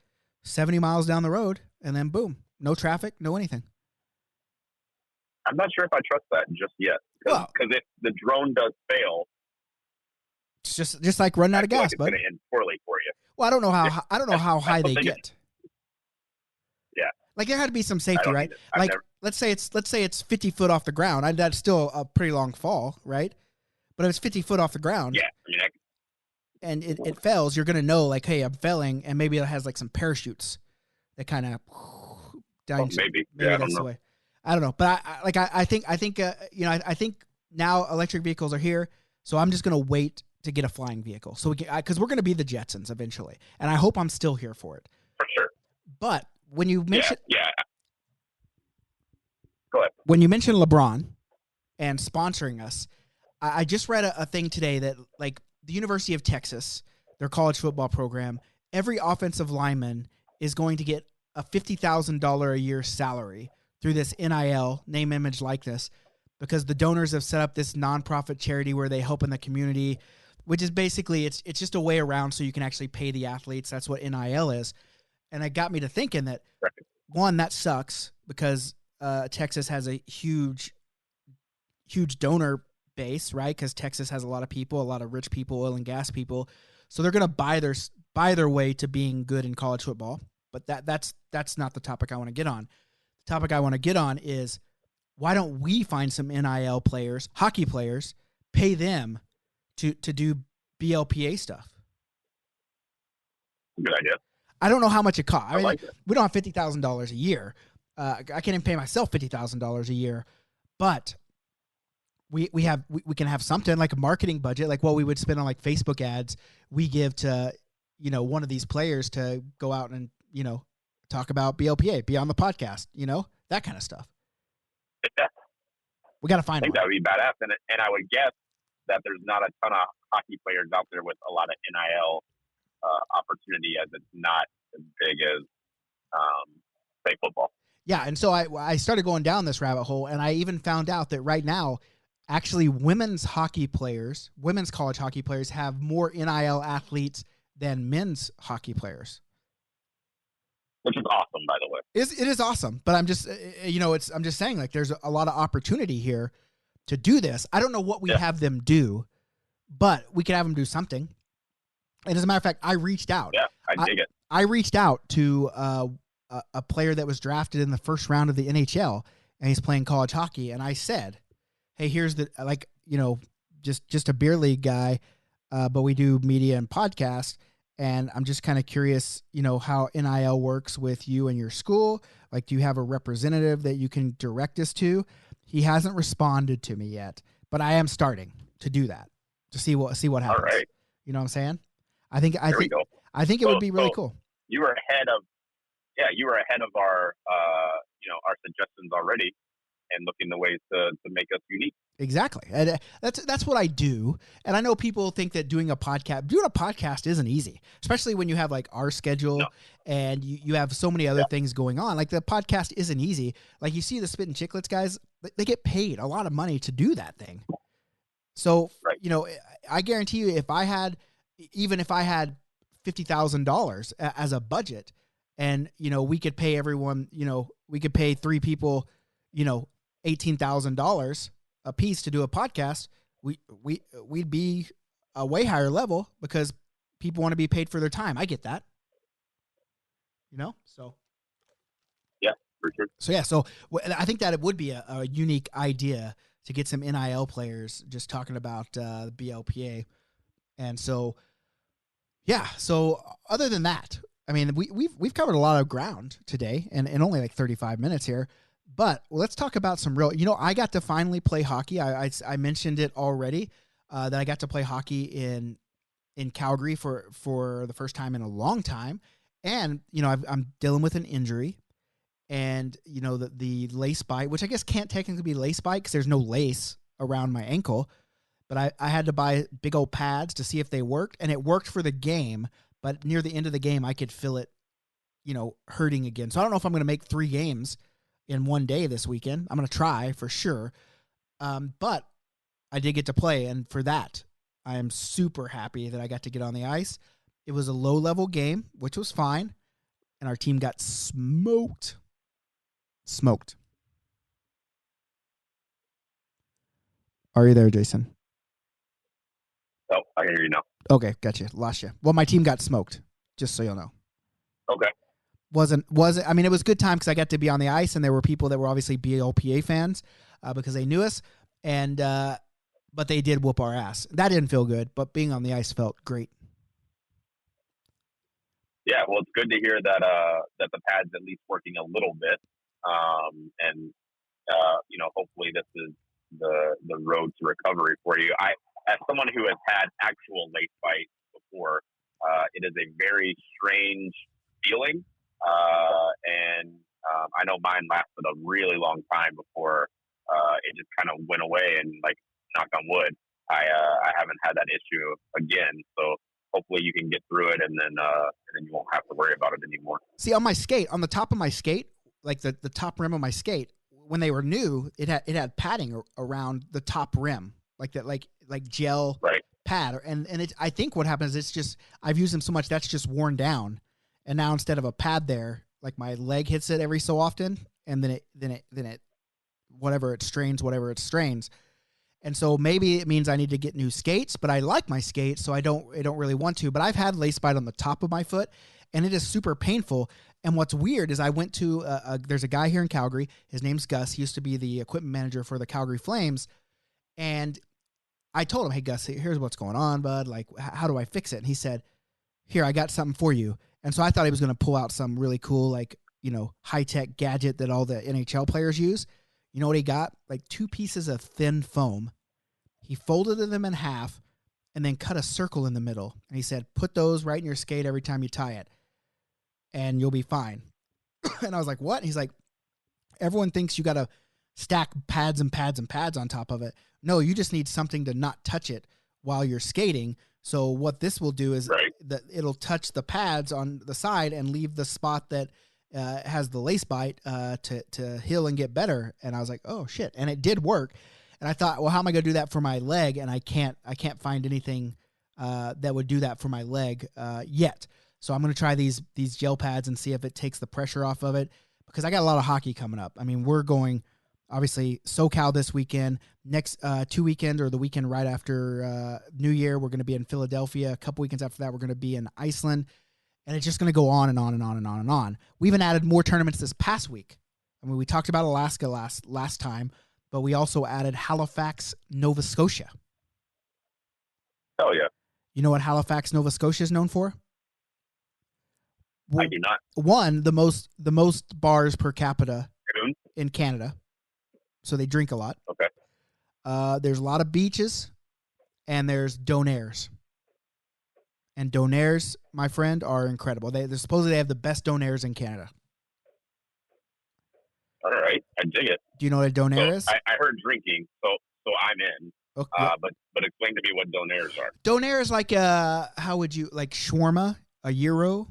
[SPEAKER 3] 70 miles down the road, and then boom, no traffic, no anything.
[SPEAKER 4] I'm not sure if I trust that just yet, because if the drone does fail,
[SPEAKER 3] it's just like running out of gas,
[SPEAKER 4] it's going to end poorly for you.
[SPEAKER 3] Well, I don't know how high they get.
[SPEAKER 4] Yeah,
[SPEAKER 3] like there had to be some safety, right? Like let's say it's 50 foot off the ground. That's still a pretty long fall, right? But if it's 50 foot off the ground,
[SPEAKER 4] yeah, I mean,
[SPEAKER 3] and it fails, you're gonna know, like, hey, I'm failing, and maybe it has like some parachutes that kind of down.
[SPEAKER 4] Maybe
[SPEAKER 3] that's the way. I don't know, but I think I think now electric vehicles are here, so I'm just gonna wait to get a flying vehicle, so because we're gonna be the Jetsons eventually, and I hope I'm still here for it.
[SPEAKER 4] For sure.
[SPEAKER 3] But when you mentioned
[SPEAKER 4] Go ahead.
[SPEAKER 3] When you mentioned LeBron and sponsoring us, I just read a thing today that, like, the University of Texas, their college football program, every offensive lineman is going to get a $50,000 a year salary through this NIL, name, image, likeness, because the donors have set up this nonprofit charity where they help in the community, which is basically, it's just a way around so you can actually pay the athletes. That's what NIL is. And it got me to thinking that, one, that sucks because Texas has a huge donor base, right? Because Texas has a lot of people, a lot of rich people, oil and gas people. So they're going to buy their way to being good in college football. But that's not the topic I want to get on. The topic I want to get on is, why don't we find some NIL players, hockey players, pay them to do BLPA stuff?
[SPEAKER 4] Good idea.
[SPEAKER 3] I don't know how much it costs. I mean,
[SPEAKER 4] like it.
[SPEAKER 3] We don't have $50,000 a year, I can't even pay myself $50,000 a year, but we can have something like a marketing budget, like what we would spend on like Facebook ads. We give to, you know, one of these players to go out and, you know, talk about BLPA, be on the podcast, you know, that kind of stuff.
[SPEAKER 4] Yeah.
[SPEAKER 3] We got to find
[SPEAKER 4] I think
[SPEAKER 3] one.
[SPEAKER 4] that would be badass. And I would guess that there's not a ton of hockey players out there with a lot of NIL opportunity, as it's not as big as, say, football.
[SPEAKER 3] Yeah, and so I started going down this rabbit hole, and I even found out that right now, actually, women's college hockey players have more NIL athletes than men's hockey players.
[SPEAKER 4] Which is awesome, by the way.
[SPEAKER 3] It is awesome, but I'm just, you know, I'm just saying, like, there's a lot of opportunity here to do this. I don't know what we have them do, but we could have them do something. And as a matter of fact, I reached out.
[SPEAKER 4] Yeah, I dig it.
[SPEAKER 3] I reached out to a player that was drafted in the first round of the NHL, and he's playing college hockey. And I said, hey, here's the, like, you know, just a beer league guy, but we do media and podcast. And I'm just kind of curious, you know, how NIL works with you and your school. Like, do you have a representative that you can direct us to? He hasn't responded to me yet, but I am starting to do that to see what happens.
[SPEAKER 4] All right.
[SPEAKER 3] You know what I'm saying? I think it
[SPEAKER 4] So-
[SPEAKER 3] would be really
[SPEAKER 4] so-
[SPEAKER 3] cool.
[SPEAKER 4] You were ahead of our our suggestions already, and looking the ways to make us unique.
[SPEAKER 3] Exactly. And that's what I do. And I know people think that doing a podcast isn't easy, especially when you have like our schedule and you have so many other things going on. Like, the podcast isn't easy. Like, you see the Spittin' Chicklets guys, they get paid a lot of money to do that thing. So, you know, I guarantee you, even if I had $50,000 as a budget, and, you know, we could pay everyone, you know, we could pay 3 people, you know, $18,000 a piece to do a podcast, we'd be a way higher level because people want to be paid for their time. I get that, you know, so.
[SPEAKER 4] Yeah, for sure.
[SPEAKER 3] So, yeah, so I think that it would be a unique idea to get some NIL players just talking about the BLPA. And so, yeah, so other than that, I mean, we've covered a lot of ground today and only like 35 minutes here, but let's talk about some real, you know, I got to finally play hockey. I mentioned it already, that I got to play hockey in Calgary for the first time in a long time. And, you know, I'm dealing with an injury, and, you know, the lace bite, which I guess can't technically be lace bite because there's no lace around my ankle, but I had to buy big old pads to see if they worked, and it worked for the game. But near the end of the game, I could feel it, you know, hurting again. So I don't know if I'm going to make 3 games in one day this weekend. I'm going to try for sure. But I did get to play. And for that, I am super happy that I got to get on the ice. It was a low-level game, which was fine. And our team got smoked. Smoked. Are you there, Jason?
[SPEAKER 4] Oh, I can hear you now.
[SPEAKER 3] Okay, gotcha. Lost you. Well, my team got smoked, just so you'll know.
[SPEAKER 4] Okay.
[SPEAKER 3] I mean, it was a good time because I got to be on the ice, and there were people that were obviously BLPA fans because they knew us, and but they did whoop our ass. That didn't feel good, but being on the ice felt great.
[SPEAKER 4] Yeah, well, it's good to hear that that the pad's at least working a little bit, and you know, hopefully this is the road to recovery for you. As someone who has had actual lace bite before, it is a very strange feeling, and I know mine lasted a really long time before it just kind of went away. And, like, knock on wood, I haven't had that issue again. So hopefully you can get through it, and then you won't have to worry about it anymore.
[SPEAKER 3] See, on my skate, on the top of my skate, like the top rim of my skate, when they were new, it had padding around the top rim, like that, like gel pad. And I think what happens is it's just, I've used them so much that's just worn down, and now instead of a pad there, like my leg hits it every so often, and then it whatever it strains. And so maybe it means I need to get new skates, but I like my skates, so I don't really want to. But I've had lace bite on the top of my foot, and it is super painful. And what's weird is I went to there's a guy here in Calgary. His name's Gus. He used to be the equipment manager for the Calgary Flames, and I told him, "Hey Gus, here's what's going on, bud. Like, how do I fix it?" And he said, "Here, I got something for you." And so I thought he was going to pull out some really cool, like, high-tech gadget that all the NHL players use. You know what he got? Like 2 pieces of thin foam. He folded them in half and then cut a circle in the middle. And he said, put those right in your skate every time you tie it, and you'll be fine. And I was like, what? And he's like, everyone thinks you got to stack pads and pads and pads on top of it. No, you just need something to not touch it while you're skating. So what this will do is that it'll touch the pads on the side and leave the spot that has the lace bite to heal and get better. And I was like, oh shit. And it did work. And I thought, well, how am I going to do that for my leg? And I can't find anything that would do that for my leg yet. So I'm going to try these gel pads and see if it takes the pressure off of it, because I got a lot of hockey coming up. I mean, we're going, obviously, SoCal this weekend. Next 2 weekends, or the weekend right after New Year, we're going to be in Philadelphia. A couple weekends after that, we're going to be in Iceland. And it's just going to go on and on and on and on and on. We even added more tournaments this past week. I mean, we talked about Alaska last time, but we also added Halifax, Nova Scotia.
[SPEAKER 4] Oh, yeah.
[SPEAKER 3] You know what Halifax, Nova Scotia is known for?
[SPEAKER 4] I do not.
[SPEAKER 3] One, the most bars per capita in Canada. So they drink a lot.
[SPEAKER 4] Okay.
[SPEAKER 3] There's a lot of beaches, and there's donairs. And donairs, my friend, are incredible. They're supposedly they have the best donairs in Canada.
[SPEAKER 4] All right, I dig it.
[SPEAKER 3] Do you know what a donair is?
[SPEAKER 4] I heard drinking, so I'm in.
[SPEAKER 3] Okay.
[SPEAKER 4] But explain to me what donairs are.
[SPEAKER 3] Donair is like like shawarma, a gyro.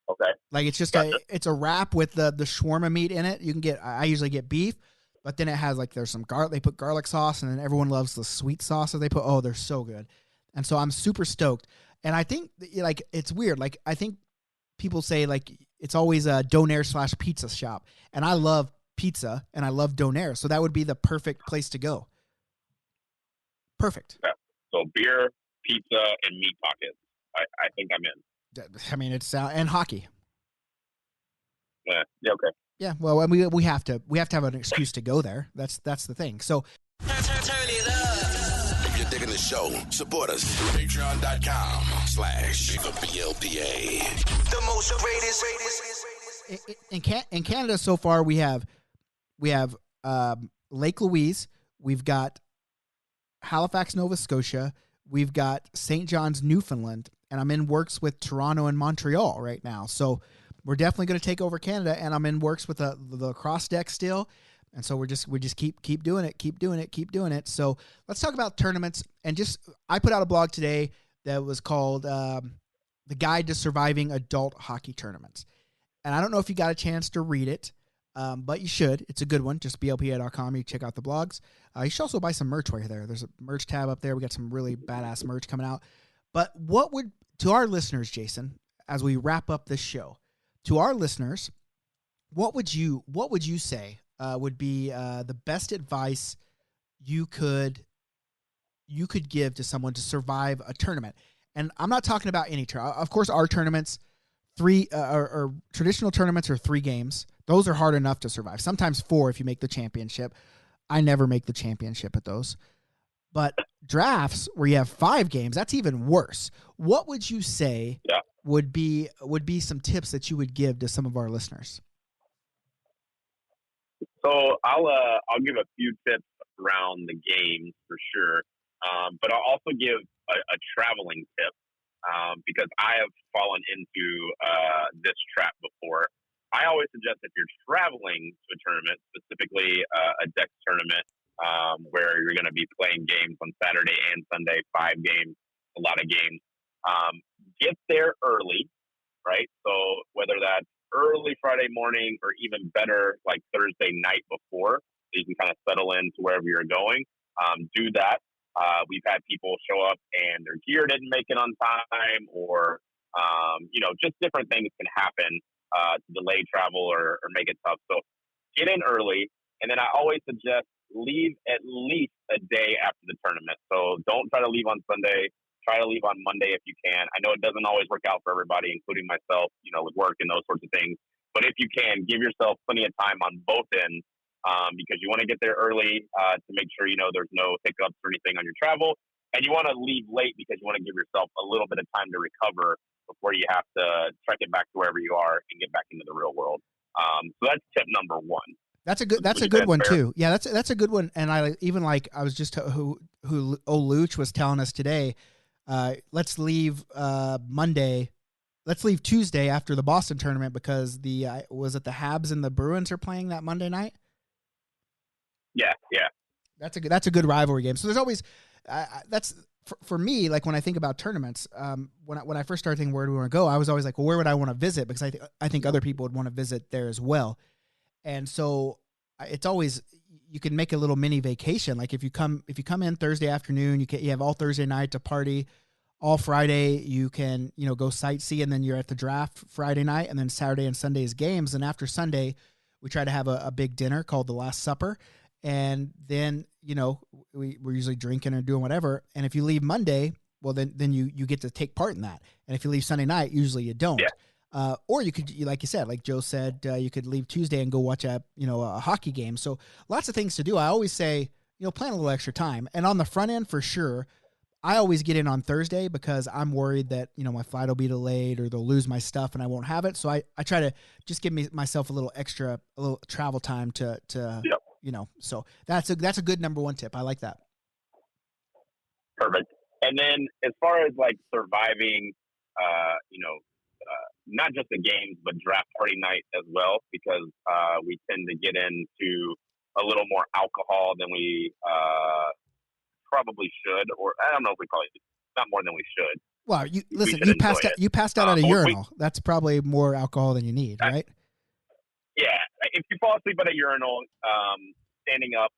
[SPEAKER 4] Okay.
[SPEAKER 3] Like it's just
[SPEAKER 4] Gotcha.
[SPEAKER 3] it's a wrap with the shawarma meat in it. You can get, I usually get beef, but then it has like, there's some garlic. They put garlic sauce, and then everyone loves the sweet sauce that they put. Oh, they're so good. And so I'm super stoked. And I think like it's weird. Like I think people say like it's always a donair / pizza shop, and I love pizza and I love donair, so that would be the perfect place to go. Perfect.
[SPEAKER 4] Yeah. So beer, pizza, and meat pockets. I think I'm in.
[SPEAKER 3] I mean, it's and hockey.
[SPEAKER 4] Yeah. Okay.
[SPEAKER 3] Yeah. Well, and we have to have an excuse to go there. That's the thing. So
[SPEAKER 1] Turn it up.
[SPEAKER 2] If you're digging the show, support us. Patreon.com/theBLPA.
[SPEAKER 1] The most greatest.
[SPEAKER 3] in Canada so far, we have Lake Louise, we've got Halifax, Nova Scotia, we've got St. John's, Newfoundland, and I'm in works with Toronto and Montreal right now. So we're definitely going to take over Canada, and I'm in works with the lacrosse deck still. And so we just keep doing it. So let's talk about tournaments. And I put out a blog today that was called The Guide to Surviving Adult Hockey Tournaments. And I don't know if you got a chance to read it, but you should. It's a good one. Just blpa.com. You check out the blogs. You should also buy some merch while you're there. There's a merch tab up there. We got some really badass merch coming out. But to our listeners, Jason, as we wrap up this show, to our listeners, what would you say would be the best advice you could give to someone to survive a tournament? And I'm not talking about any tournament. Of course, our tournaments, or traditional tournaments, are 3 games. Those are hard enough to survive. Sometimes 4 if you make the championship. I never make the championship at those. But drafts where you have 5 games, that's even worse. What would you say would be some tips that you would give to some of our listeners?
[SPEAKER 4] So I'll give a few tips around the games for sure, but I'll also give a traveling tip because I have fallen into this trap before. I always suggest if you're traveling to a tournament, specifically a deck tournament, where you're going to be playing games on Saturday and Sunday, 5 games, a lot of games, get there early, right? So whether that's early Friday morning or even better, like Thursday night before, so you can kind of settle into wherever you're going. Do that. We've had people show up and their gear didn't make it on time, or just different things can happen to delay travel or make it tough. So get in early, and then I always suggest leave at least a day after the tournament. So don't try to leave on Sunday. Try to leave on Monday if you can. I know it doesn't always work out for everybody, including myself, with work and those sorts of things. But if you can, give yourself plenty of time on both ends, because you want to get there early to make sure, there's no hiccups or anything on your travel. and you want to leave late because you want to give yourself a little bit of time to recover before you have to trek it back to wherever you are and get back into the real world. So that's tip number one.
[SPEAKER 3] That's a good one too. Yeah, that's a good one. And I even I was just who Luch was telling us today. Let's leave Monday. Let's leave Tuesday after the Boston tournament because was it the Habs and the Bruins are playing that Monday night?
[SPEAKER 4] Yeah.
[SPEAKER 3] That's a good rivalry game. So there's always that's for me. Like when I think about tournaments, when I first started thinking where do we want to go, I was always like, well, where would I want to visit? Because I think other people would want to visit there as well. And so it's always, you can make a little mini vacation. Like if you come in Thursday afternoon, you have all Thursday night to party. All Friday you can, go sightsee, and then you're at the draft Friday night, and then Saturday and Sunday's games. And after Sunday, we try to have a big dinner called the Last Supper. And then, we're usually drinking or doing whatever. And if you leave Monday, well, then you get to take part in that. And if you leave Sunday night, usually you don't. Yeah. Or you could, like you said, like Joe said, you could leave Tuesday and go watch a hockey game. So lots of things to do. I always say, plan a little extra time. And on the front end, for sure, I always get in on Thursday because I'm worried that, my flight will be delayed or they'll lose my stuff and I won't have it. So I try to just give myself a little travel time to
[SPEAKER 4] yep.
[SPEAKER 3] So that's a good number one tip. I like that.
[SPEAKER 4] Perfect. And then as far as like surviving, not just the games, but draft party night as well, because we tend to get into a little more alcohol than we probably should, or I don't know if we probably not more than we should.
[SPEAKER 3] Well, you passed out at a urinal. That's probably more alcohol than you need, right?
[SPEAKER 4] Yeah. If you fall asleep at a urinal, standing up,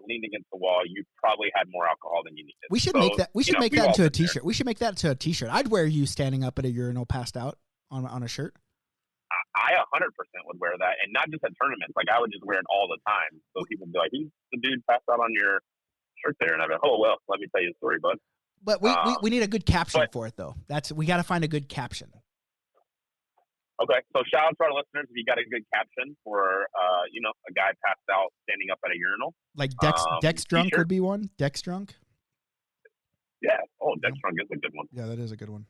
[SPEAKER 4] leaned against the wall, you probably had more alcohol than you needed.
[SPEAKER 3] We should make that. We should make that into a T-shirt. We should make that into a T-shirt. I'd wear you standing up at a urinal, passed out on a shirt.
[SPEAKER 4] I 100% would wear that, and not just at tournaments. Like I would just wear it all the time, so people would be like, "He's the dude passed out on your shirt there," and I'd be like, "Oh well, let me tell you a story, bud."
[SPEAKER 3] But we need a good caption for it though. We got to find a good caption.
[SPEAKER 4] Okay, so shout out to our listeners if you got a good caption for a guy passed out standing up at a urinal.
[SPEAKER 3] Like Dex drunk would be one. Dex drunk.
[SPEAKER 4] Yeah. Oh, Dex drunk is a good one.
[SPEAKER 3] Yeah, that is a good one.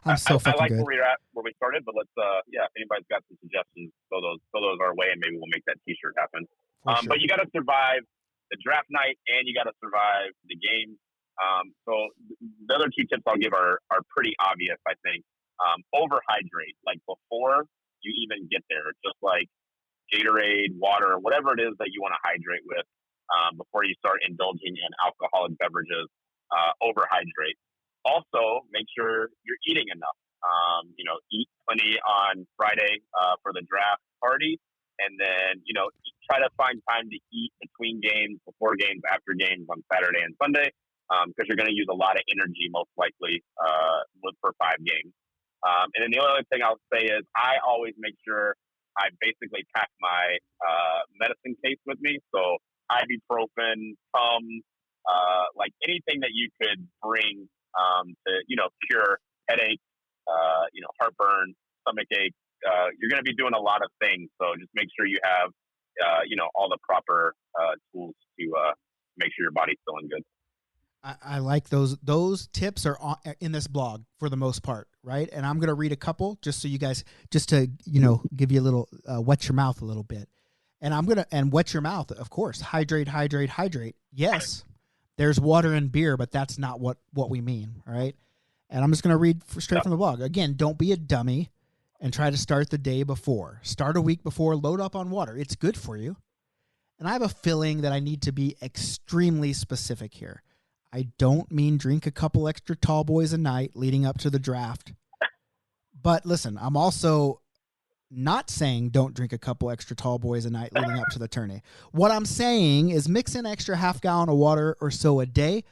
[SPEAKER 4] I'm
[SPEAKER 3] so fucking
[SPEAKER 4] I like
[SPEAKER 3] good.
[SPEAKER 4] where we're at, where we started, but let's if anybody's got some suggestions, throw those our way, and maybe we'll make that T-shirt happen.
[SPEAKER 3] Sure.
[SPEAKER 4] But you got to survive the draft night, and you got to survive the game. So the other two tips I'll give are pretty obvious, I think. Overhydrate, like before you even get there, just like Gatorade, water, whatever it is that you want to hydrate with, before you start indulging in alcoholic beverages. Overhydrate. Also, make sure you're eating enough. Eat plenty on Friday for the draft party, and then try to find time to eat between games, before games, after games on Saturday and Sunday, because you're going to use a lot of energy most likely for 5 games. And then the only other thing I'll say is I always make sure I basically pack my medicine case with me, so ibuprofen, Tums, like anything that you could bring to cure headache, heartburn, stomach ache. You're going to be doing a lot of things, so just make sure you have all the proper tools to make sure your body's feeling good.
[SPEAKER 3] I like those tips are in this blog for the most part, right? And I'm going to read a couple just so you guys, just to give you a little wet your mouth a little bit. And wet your mouth, of course. Hydrate. Yes, there's water and beer, but that's not what we mean, all right? And I'm just going to read straight from the blog. Again, don't be a dummy and try to start the day before. Start a week before, load up on water. It's good for you. And I have a feeling that I need to be extremely specific here. I don't mean drink a couple extra tall boys a night leading up to the draft. But listen, I'm also not saying don't drink a couple extra tall boys a night leading up to the tourney. What I'm saying is mix in extra half gallon of water or so a day.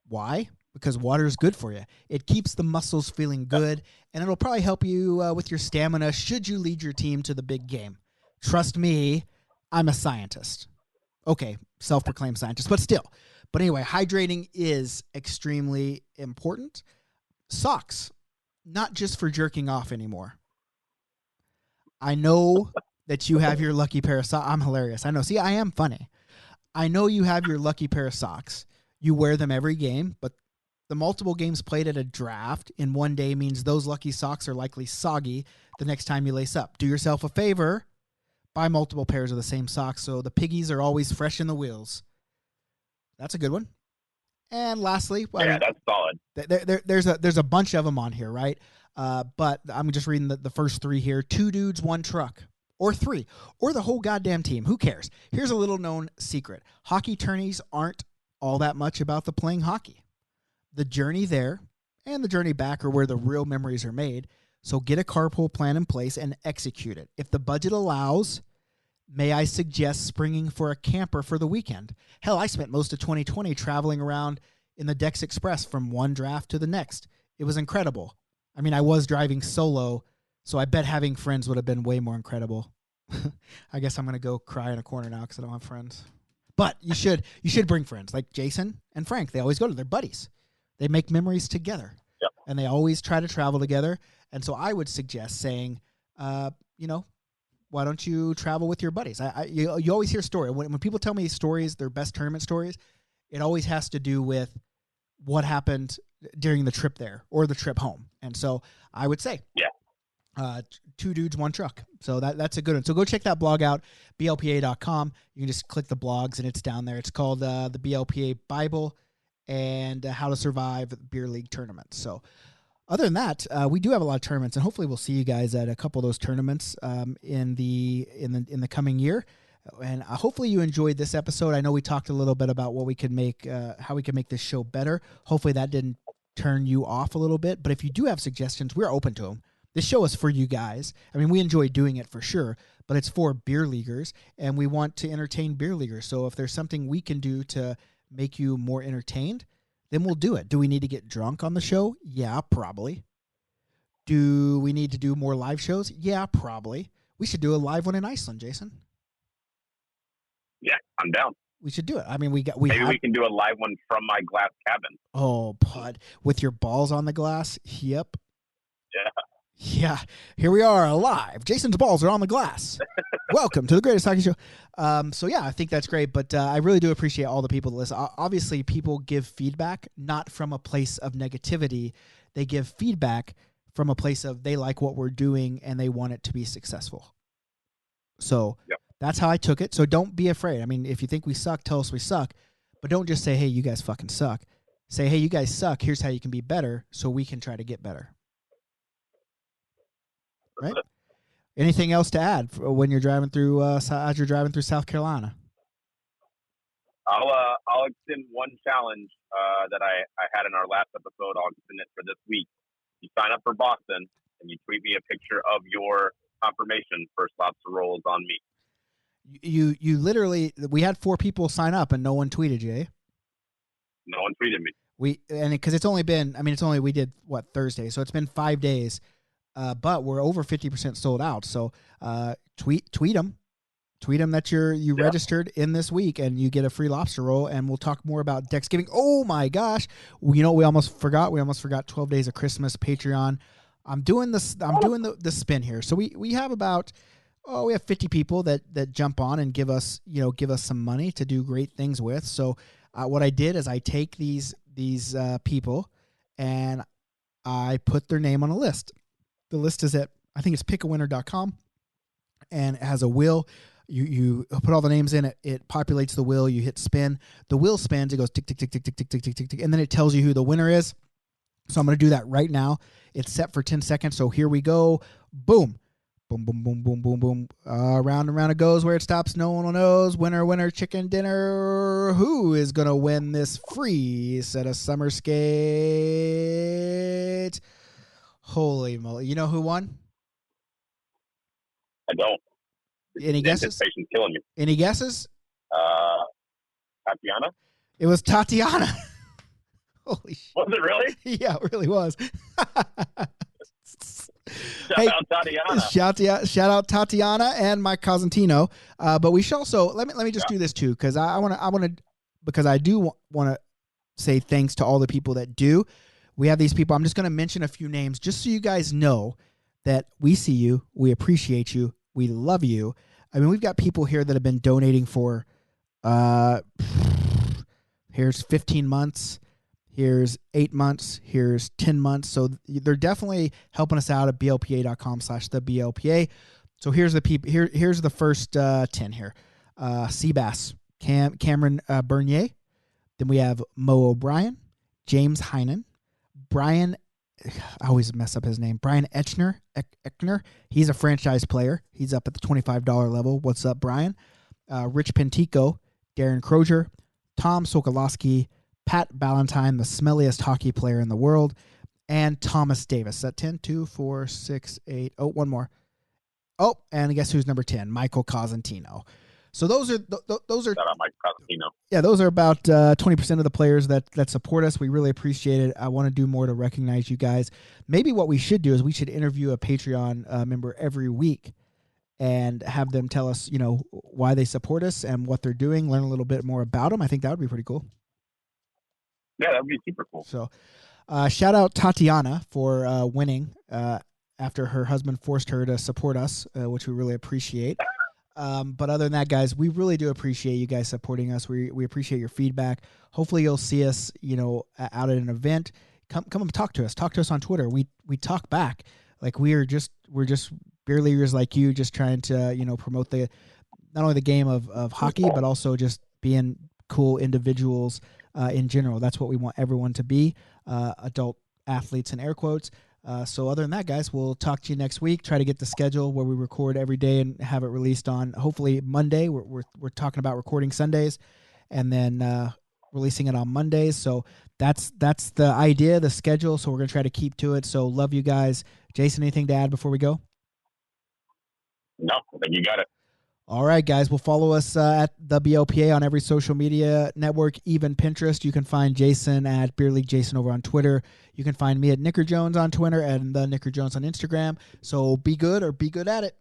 [SPEAKER 3] Why? Because water is good for you. It keeps the muscles feeling good, and it'll probably help you with your stamina should you lead your team to the big game. Trust me, I'm a scientist. Okay, self-proclaimed scientist, but still. But anyway, hydrating is extremely important. Socks, not just for jerking off anymore. I know that you have your lucky pair of socks. I'm hilarious. I know. See, I am funny. I know you have your lucky pair of socks. you wear them every game, but the multiple games played at a draft in one day means those lucky socks are likely soggy the next time you lace up. Do yourself a favor, buy multiple pairs of the same socks so the piggies are always fresh in the wheels. That's a good one. And lastly,
[SPEAKER 4] That's solid.
[SPEAKER 3] There's a bunch of them on here, right? But I'm just reading the first three here. 2 dudes, 1 truck. Or 3. Or the whole goddamn team. Who cares? Here's a little known secret. Hockey tourneys aren't all that much about the playing hockey. The journey there and the journey back are where the real memories are made. So get a carpool plan in place and execute it. If the budget allows, may I suggest springing for a camper for the weekend? Hell, I spent most of 2020 traveling around in the Dex Express from one draft to the next. It was incredible. I mean, I was driving solo, so I bet having friends would have been way more incredible. I guess I'm going to go cry in a corner now because I don't have friends. But you should bring friends like Jason and Frank. They always go to their buddies. They make memories together.
[SPEAKER 4] Yep.
[SPEAKER 3] And they always try to travel together. And so I would suggest saying, why don't you travel with your buddies? You always hear stories. When people tell me stories, their best tournament stories, it always has to do with what happened during the trip there or the trip home. And so I would say, 2 dudes, 1 truck. So that's a good one. So go check that blog out, blpa.com. You can just click the blogs and it's down there. It's called the BLPA Bible and How to Survive Beer League Tournaments. So other than that, we do have a lot of tournaments, and hopefully we'll see you guys at a couple of those tournaments in the coming year. And hopefully you enjoyed this episode. I know we talked a little bit about what we could make, how we could make this show better. Hopefully that didn't turn you off a little bit. But if you do have suggestions, we're open to them. This show is for you guys. I mean, we enjoy doing it for sure, but it's for beer leaguers, and we want to entertain beer leaguers. So if there's something we can do to make you more entertained, then we'll do it. Do we need to get drunk on the show? Yeah, probably. Do we need to do more live shows? Yeah, probably. We should do a live one in Iceland, Jason.
[SPEAKER 4] Yeah, I'm down.
[SPEAKER 3] We should do it. I mean, we can
[SPEAKER 4] do a live one from my glass cabin.
[SPEAKER 3] Oh, Pud, with your balls on the glass? Yep.
[SPEAKER 4] Yeah.
[SPEAKER 3] Yeah, here we are live. Jason's balls are on the glass. Welcome to the Greatest Hockey Show. So yeah, I think that's great, but I really do appreciate all the people that listen. Obviously, people give feedback not from a place of negativity. They give feedback from a place of they like what we're doing and they want it to be successful. So That's how I took it. So don't be afraid. I mean, if you think we suck, tell us we suck, but don't just say, hey, you guys fucking suck. Say, hey, you guys suck. Here's how you can be better so we can try to get better. Right? Anything else to add when you're driving through as you're driving through South Carolina?
[SPEAKER 4] I'll extend one challenge that I had in our last episode. I'll extend it for this week. You sign up for Boston and you tweet me a picture of your confirmation First Lobster Rolls on me.
[SPEAKER 3] You literally, we had 4 people sign up and no one tweeted you, eh?
[SPEAKER 4] No one tweeted me.
[SPEAKER 3] Because it's only been, we did Thursday, so it's been 5 days. But we're over 50% sold out. So tweet them that you registered in this week and you get a free lobster roll. And we'll talk more about Dex Giving. Oh my gosh. We almost forgot. We almost forgot 12 Days of Christmas Patreon. I'm doing this. I'm doing the spin here. So we have about, we have 50 people that jump on and give us some money to do great things with. So what I did is I take these people and I put their name on a list. The list is at, I think it's pickawinner.com, and it has a wheel. You put all the names in it. It populates the wheel. You hit spin. The wheel spins. It goes tick, tick, tick, tick, tick, tick, tick, tick, tick, tick, and then it tells you who the winner is. So I'm going to do that right now. It's set for 10 seconds. So here we go. Boom. Boom, boom, boom, boom, boom, boom. Round and round it goes. Where it stops, no one knows. Winner, winner, chicken dinner. Who is going to win this free set of summer skates? Holy moly. You know who won?
[SPEAKER 4] I don't.
[SPEAKER 3] Any guesses?
[SPEAKER 4] Anticipation's killing me.
[SPEAKER 3] Any guesses?
[SPEAKER 4] Tatiana?
[SPEAKER 3] It was Tatiana. Holy shit.
[SPEAKER 4] Was it really?
[SPEAKER 3] Yeah, it really was.
[SPEAKER 4] Shout out Tatiana.
[SPEAKER 3] Shout out Tatiana and Mike Cosentino. But we should also let me just do this too, because I want to because I do want to say thanks to all the people that do. We have these people. I'm just going to mention a few names just so you guys know that we see you, we appreciate you, we love you. I mean, we've got people here that have been donating for Here's 15 months. Here's 8 months. Here's 10 months. So they're definitely helping us out at blpa.com/theblpa. So here's the people. Here's the first 10 here. Seabass, Cameron Bernier. Then we have Mo O'Brien, James Heinen, Brian. I always mess up his name. Brian Echner. He's a franchise player. He's up at the $25 level. What's up, Brian? Rich Pentico, Darren Crozier, Tom Sokolowski, Pat Ballantyne, the smelliest hockey player in the world, and Thomas Davis. Is that 10? 2, 4, 6, 8. Oh, one more. Oh, and guess who's number 10? Michael Cosentino. So those are
[SPEAKER 4] Shout out Mike Cosentino.
[SPEAKER 3] yeah, those are about 20% of the players that support us. We really appreciate it. I want to do more to recognize you guys. Maybe what we should do is we should interview a Patreon member every week and have them tell us, why they support us and what they're doing, learn a little bit more about them. I think that would be pretty cool.
[SPEAKER 4] Yeah, that would be super cool.
[SPEAKER 3] So shout out Tatiana for winning after her husband forced her to support us, which we really appreciate. But other than that, guys, we really do appreciate you guys supporting us. We appreciate your feedback. Hopefully you'll see us, out at an event. Come and talk to us. Talk to us on Twitter. We talk back. Like we're just beer leaguers like you, just trying to, promote not only the game of hockey, but also just being cool individuals in general. That's what we want everyone to be, adult athletes in air quotes. So other than that, guys, we'll talk to you next week. Try to get the schedule where we record every day and have it released on hopefully Monday. We're talking about recording Sundays and then releasing it on Mondays. So that's the idea, the schedule. So we're going to try to keep to it. So love you guys. Jason, anything to add before we go?
[SPEAKER 4] No, I think you got it.
[SPEAKER 3] All right, guys. Well, follow us at the BLPA on every social media network, even Pinterest. You can find Jason at Beer League Jason over on Twitter. You can find me at Nicker Jones on Twitter and the Nicker Jones on Instagram. So be good or be good at it.